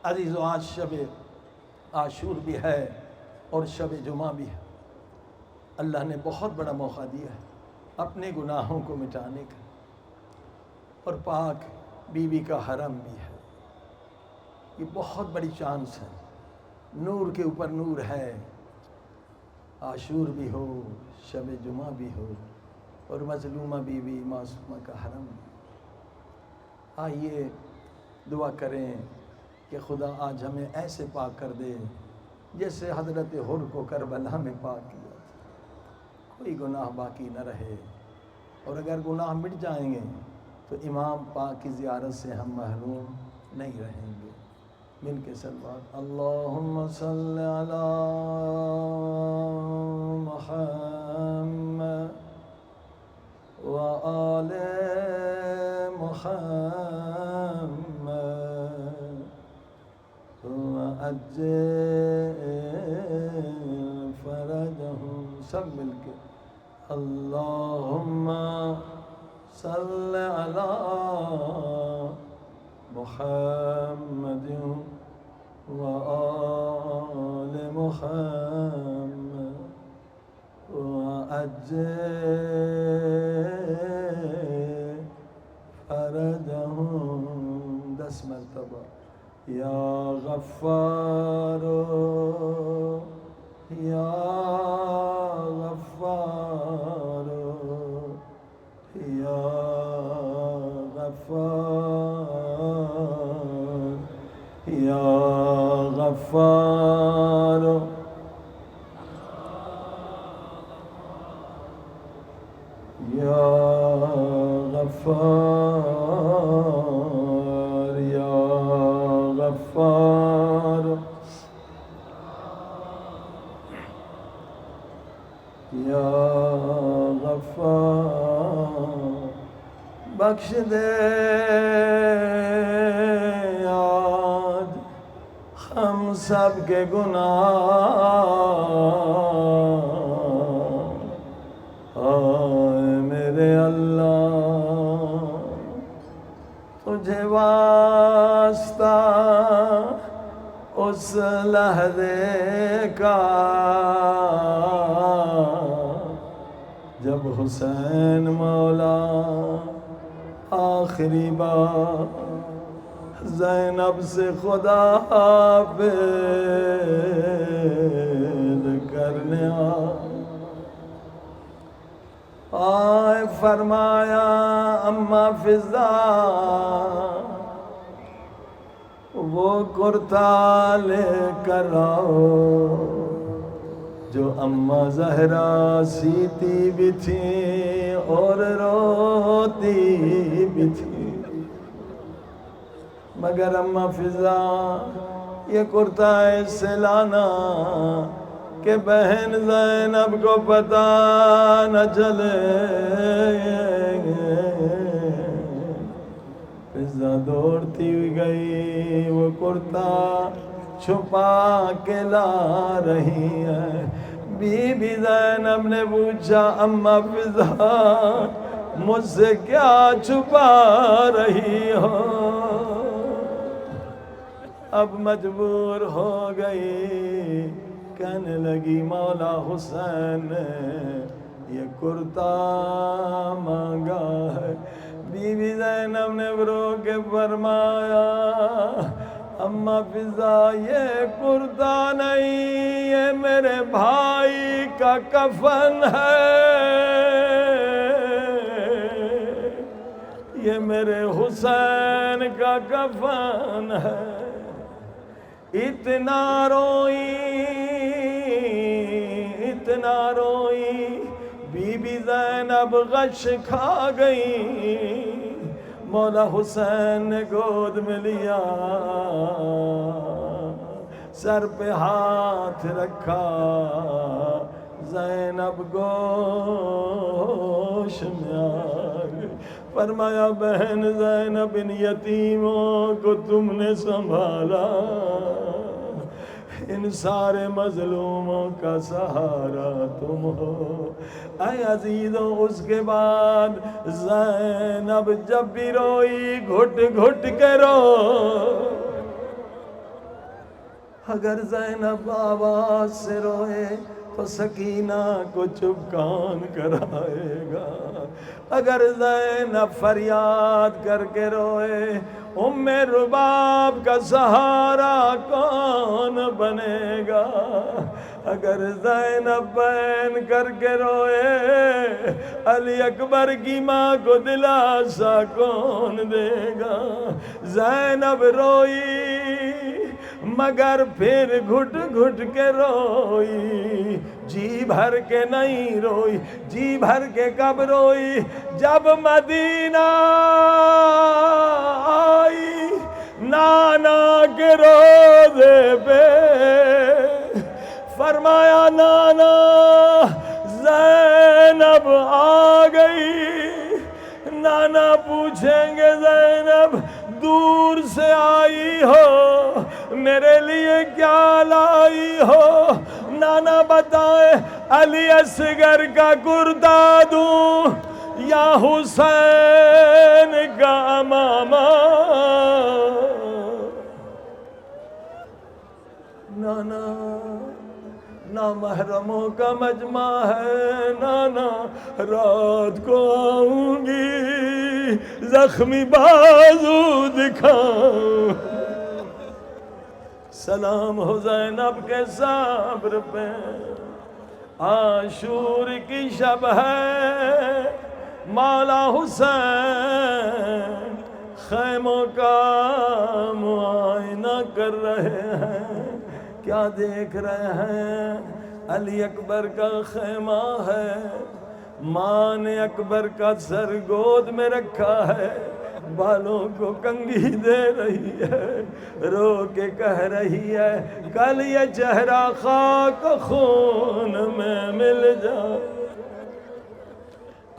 عزیزو، آج شب عاشور بھی ہے اور شب جمعہ بھی ہے۔ اللہ نے بہت بڑا موقع دیا ہے اپنے گناہوں کو مٹانے کا، اور پاک بیوی کا حرم بھی ہے۔ یہ بہت بڑی چانس ہے، نور کے اوپر نور ہے۔ عاشور بھی ہو، شب جمعہ بھی ہو، اور مظلومہ بیوی معصومہ کا حرم بھی۔ آئیے دعا کریں کہ خدا آج ہمیں ایسے پاک کر دے جیسے حضرت حر کو کربلا میں پاک کیا تھا، کوئی گناہ باقی نہ رہے۔ اور اگر گناہ مٹ جائیں گے تو امام پاک کی زیارت سے ہم محروم نہیں رہیں گے۔ مل کے صلوات، اللہم صلی علی محمد وآل محمد وعجل فرجهم۔ سب مل کے اللہم صلی علی محمد وآل محمد وعجل فرجهم۔ 10 مرتبہ، یا غفار یا غفار یا غفار یا غفار یا غفار یا غفار یا غفار۔ بخش دے آج ہم سب کے گناہ، آئے میرے اللہ تجھے واسطہ اس لحظے کا جب حسین مولا آخری بار زینب سے خدا حافظ کرنے آئے، فرمایا اما فضا وہ کرتا لے کر آؤ جو اما زہرا سیتی بھی تھی اور روتی بھی تھی، مگر اما فضا یہ کرتا ایسے لانا کہ بہن زینب کو پتہ نہ چلے۔ فضا دوڑتی ہوئی گئی، وہ کرتا چھپا کے لا رہی ہے، بی بی زینب نے پوچھا اما فضا مجھ سے کیا چھپا رہی ہو؟ اب مجبور ہو گئی، کہنے لگی مولا حسین نے یہ کرتا مانگا ہے۔ بی بی زینب نے رو کے فرمایا اما فضا یہ کرتا نہیں، یہ میرے بھائی کا کفن ہے، یہ میرے حسین کا کفن ہے۔ اتنا روئی بی بی زینب غش کھا گئی۔ مولا حسین نے گود میں لیا، سر پہ ہاتھ رکھا، زینب گوش میں آ گئی۔ فرمایا بہن زینب ان یتیموں کو تم نے سنبھالا، ان سارے مظلوموں کا سہارا تم ہو۔ اے عزیزوں اس کے بعد زینب جب بھی روئی گھٹ گھٹ کے رو۔ اگر زینب آواز سے روئے تو سکینہ کو چپ کون کرائے گا؟ اگر زینب فریاد کر کے روئے ام رباب کا سہارا کون بنے گا؟ اگر زینب بین کر کے روئے علی اکبر کی ماں کو دلاسا کون دے گا؟ زینب روئی مگر پھر گھٹ گھٹ کے روئی، جی بھر کے نہیں روئی۔ جی بھر کے کب روئی؟ جب مدینہ آئی نانا کے روضے پہ، فرمایا نانا زینب آ گئی۔ نانا پوچھیں گے زینب دور سے آئی ہو، میرے لیے کیا لائی ہو؟ نانا بتائے علی اصغر کا کرتا دوں یا حسین کا امامہ؟ نانا نامحرموں کا مجمع ہے، نانا رات کو آؤں گی زخمی بازو دکھاؤں۔ سلام ہو زینب کے صبر پہ، عاشور کی شب ہے، مولا حسین خیموں کا معائنہ کر رہے ہیں۔ کیا دیکھ رہے ہیں؟ علی اکبر کا خیمہ ہے، ماں نے اکبر کا سر گود میں رکھا ہے، بالوں کو کنگھی دے رہی ہے، رو کے کہہ رہی ہے کل یہ چہرہ خاک خون میں مل جائے۔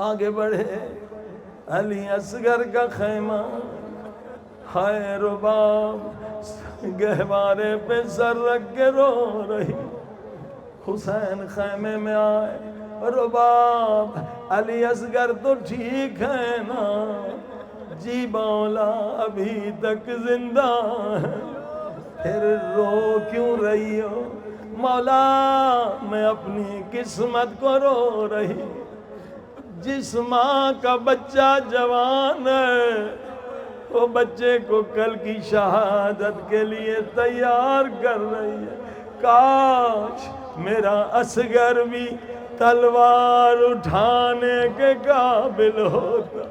آگے بڑھے علی اصغر کا خیمہ، ہائے رباب گہوارے پہ سر رکھ کے رو رہی۔ حسین خیمے میں آئے، رباب علی اصغر تو ٹھیک ہے نا؟ جی مولا ابھی تک زندہ ہے۔ پھر رو کیوں رہی ہو؟ مولا میں اپنی قسمت کو رو رہی، جس ماں کا بچہ جوان ہے وہ بچے کو کل کی شہادت کے لیے تیار کر رہی ہے۔ کاش میرا اصغر بھی تلوار اٹھانے کے قابل ہوتا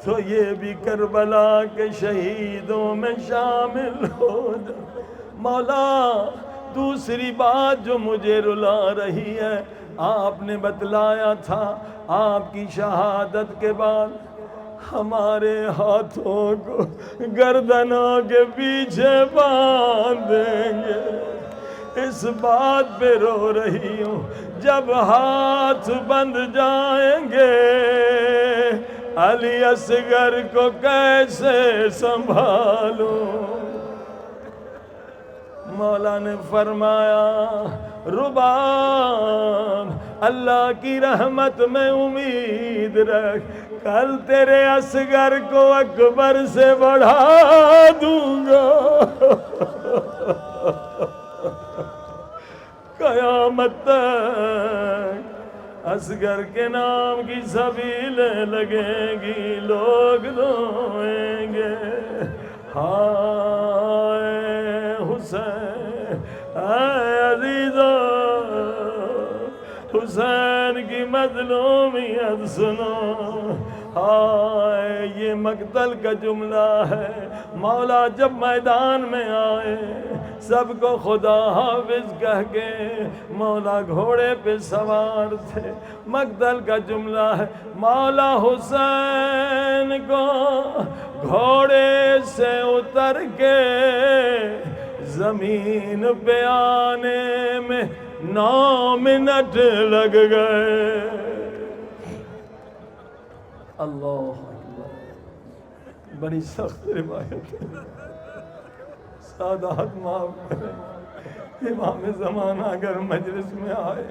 تو یہ بھی کربلا کے شہیدوں میں شامل ہو جائے۔ مولا دوسری بات جو مجھے رلا رہی ہے، آپ نے بتلایا تھا آپ کی شہادت کے بعد ہمارے ہاتھوں کو گردنوں کے پیچھے باندھ دیں گے۔ اس بات پہ رو رہی ہوں، جب ہاتھ بند جائیں گے علی اصغر کو کیسے سنبھالوں؟ مولا نے فرمایا رباب، اللہ کی رحمت میں امید رکھ، کل تیرے اصغر کو اکبر سے بڑھا دوں گا، قیامت تک اصغر کے نام کی سبیلیں لگیں گی، لوگ روئیں گے، ہائے حسین، ہائے عزیزو، حسین کی مظلومیت سنو، ہائے یہ مقتل کا جملہ ہے۔ مولا جب میدان میں آئے سب کو خدا حافظ کہہ کے مولا گھوڑے پہ سوار تھے، مقتل کا جملہ ہے، مولا حسین کو گھوڑے سے اتر کے زمین پہ آنے میں 9 منٹ لگ گئے۔ اللہ اکبر، بڑی سخت روایت ہے، سادات معاف کریں، امام زمانہ اگر مجلس میں آئے،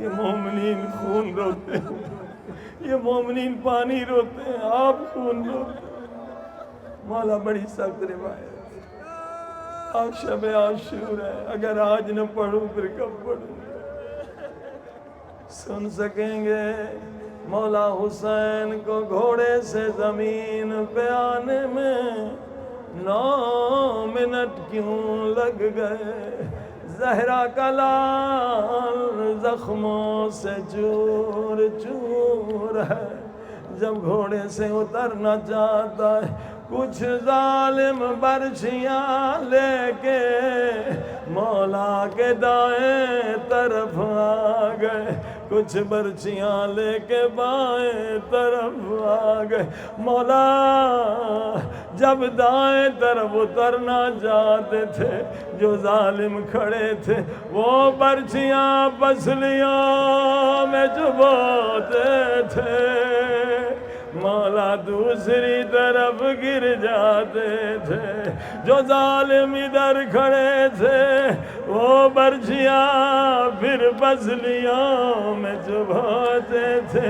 یہ مومنین خون روتے ہیں، یہ مومنین پانی روتے ہیں، آپ خون روتے ہیں۔ مولا بڑی سخت روایت، آج شب عاشور ہے، اگر آج نہ پڑھوں پھر کب پڑھوں؟ سن سکیں گے مولا حسین کو گھوڑے سے زمین پہ آنے میں 9 منٹ کیوں لگ گئے؟ زہرا کا لال زخموں سے چور چور ہے، جب گھوڑے سے اترنا چاہتا ہے، کچھ ظالم برچھیاں لے کے مولا کے دائیں طرف آ گئے، کچھ برچیاں لے کے بائیں طرف آ گئے۔ مولا جب دائیں طرف اترنا چاہتے تھے، جو ظالم کھڑے تھے وہ برچیاں پسلیوں میں چبوتے تھے، مولا دوسری طرف گر جاتے تھے، جو ظالم ادھر کھڑے تھے وہ برچیاں پھر پسلیوں میں چبھاتے تھے،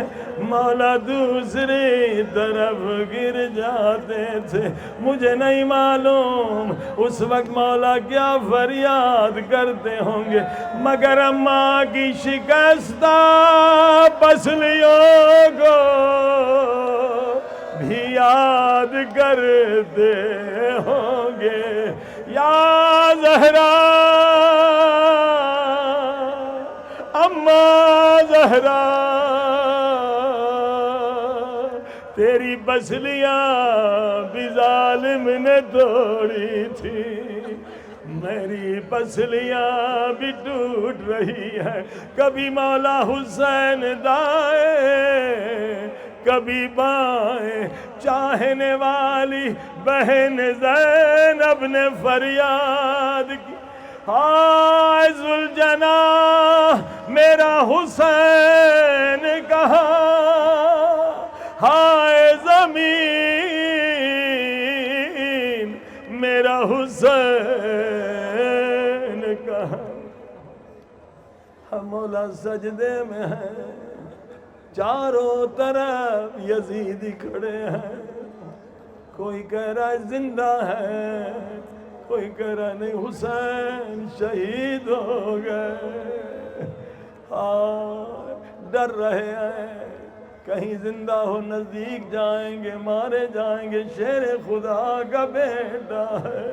مولا دوسری طرف گر جاتے تھے۔ مجھے نہیں معلوم اس وقت مولا کیا فریاد کرتے ہوں گے، مگر اماں کی شکستہ پسلیوں کو بھی یاد کرتے ہوں گے۔ یا زہرا، اماں زہرا، تیری پسلیاں بھی ظالم نے توڑی تھی، میری پسلیاں بھی ٹوٹ رہی ہے، کبھی مولا حسین دائیں کبھی بائیں، چاہنے والی بہن زینب نے فریاد کی، ہائے ذوالجناح میرا حسین کہاں، ہائے زمین میرا حسین کہاں۔ ہم مولا سجدے میں ہیں، چاروں طرف یزیدی کھڑے ہیں، کوئی کہہ رہا ہے زندہ ہے، کوئی کہہ رہا ہے نہیں حسین شہید ہو گئے، ڈر رہے ہیں کہیں زندہ ہو نزدیک جائیں گے مارے جائیں گے، شیر خدا کا بیٹا ہے۔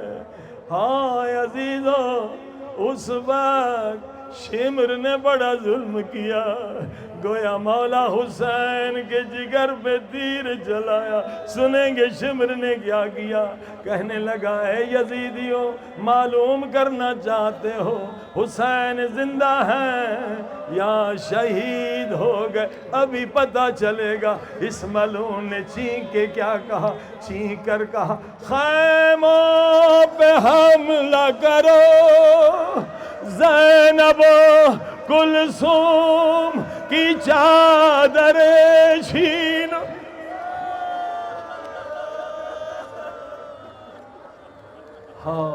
ہاں عزیزو، اس وقت شمر نے بڑا ظلم کیا، گویا مولا حسین کے جگر پہ تیر چلایا۔ سنیں گے شمر نے کیا کیا، کہنے لگا اے یزیدیوں، معلوم کرنا چاہتے ہو حسین زندہ ہیں یا شہید ہو گئے؟ ابھی پتہ چلے گا۔ اس ملعون نے چینک کے کیا کہا؟ چینک کر کہا خیموں پہ حملہ کرو، زینب و کلثوم کی چادر چھینو۔ ہاں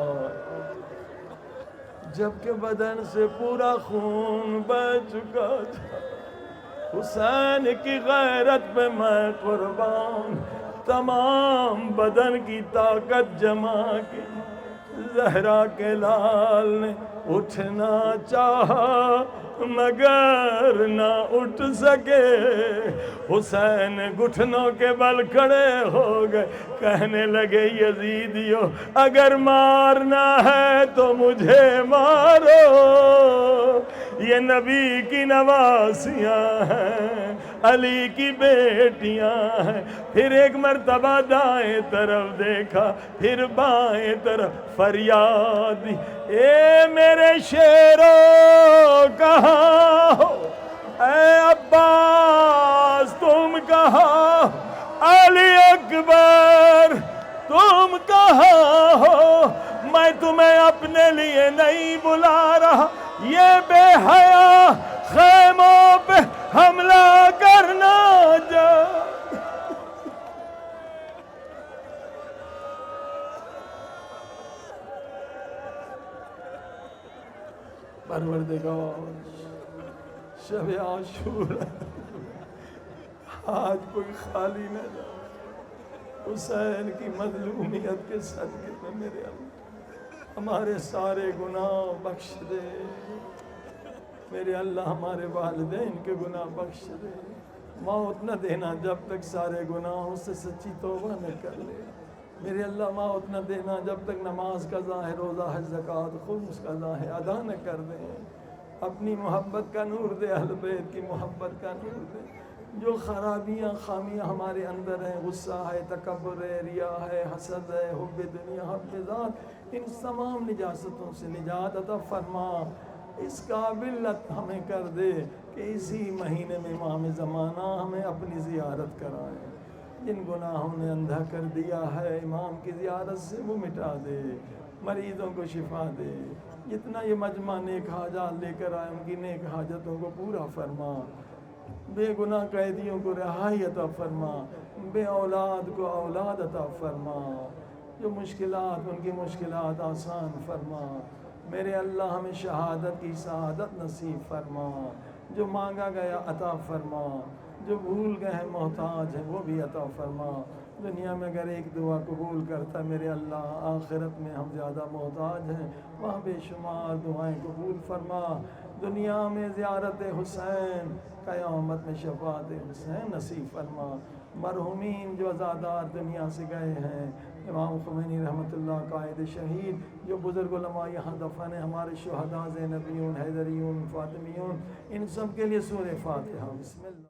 جبکہ بدن سے پورا خون بہ چکا تھا. حسین کی غیرت پہ میں قربان. تمام بدن کی طاقت جمع کی. زہرا کے لال نے اٹھنا چاہا مگر نہ اٹھ سکے. حسین گھٹنوں کے بل کھڑے ہو گئے. کہنے لگے یزیدیو اگر مارنا ہے تو مجھے مارو, یہ نبی کی نواسیاں ہیں, علی کی بیٹیاں ہیں. پھر ایک مرتبہ دائیں طرف دیکھا, پھر بائیں طرف. فریاد دی اے میرے شیرو کہاں ہو, اے عباس تم کہاں, علی اکبر تم کہاں ہو. میں تمہیں اپنے لیے نہیں بلا رہا, یہ بے حیا خیموں پہ حملہ کرنا جا. پروردگار شب عاشورا آج کوئی خالی نہ جائے. حسین کی مظلومیت کے صدقے میں میرے اللہ ہمارے سارے گناہ بخش دے. میرے اللہ ہمارے والدین کے گناہ بخش دے. موت نہ دینا جب تک سارے گناہوں سے سچی توبہ نہ کر لے. میرے اللہ موت نہ دینا جب تک نماز قضا ہے, روزہ ہے, زکوٰۃ خمس قضا ہے, ادا نہ کر دیں. اپنی محبت کا نور دے, اہل بیت کی محبت کا نور دے. جو خرابیاں خامیاں ہمارے اندر ہیں, غصہ ہے, تکبر ہے, ریا ہے, حسد ہے, حب دنیا, حب ذات, ان تمام نجاستوں سے نجات عطا فرما. اس قابل ہمیں کر دے کہ اسی مہینے میں امام زمانہ ہمیں اپنی زیارت کرائیں. جن گناہوں نے اندھا کر دیا ہے امام کی زیارت سے وہ مٹا دے. مریضوں کو شفا دے. جتنا یہ مجمع نیک حاجات لے کر آئے ان کی نیک حاجتوں کو پورا فرما. بے گناہ قیدیوں کو رہائی عطا فرما. بے اولاد کو اولاد عطا فرما. جو مشکلات ان کی مشکلات آسان فرما. میرے اللہ ہمیں شہادت کی سعادت نصیب فرما. جو مانگا گیا عطا فرما. جو بھول گئے ہیں محتاج ہیں وہ بھی عطا فرما. دنیا میں اگر ایک دعا قبول کرتا میرے اللہ, آخرت میں ہم زیادہ محتاج ہیں, وہاں بے شمار دعائیں قبول فرما. دنیا میں زیارت حسین, قیامت میں شفاعت حسین نصیب فرما. مرحومین جو عزادار دنیا سے گئے ہیں, امام خمینی رحمۃ اللہ قائد شہید, جو بزرگ علماء یہاں دفن ہیں, ہمارے شہداء زینبیون, حیدریون, فاطمیون, ان سب کے لیے سورہ فاتحہ. بسم اللہ.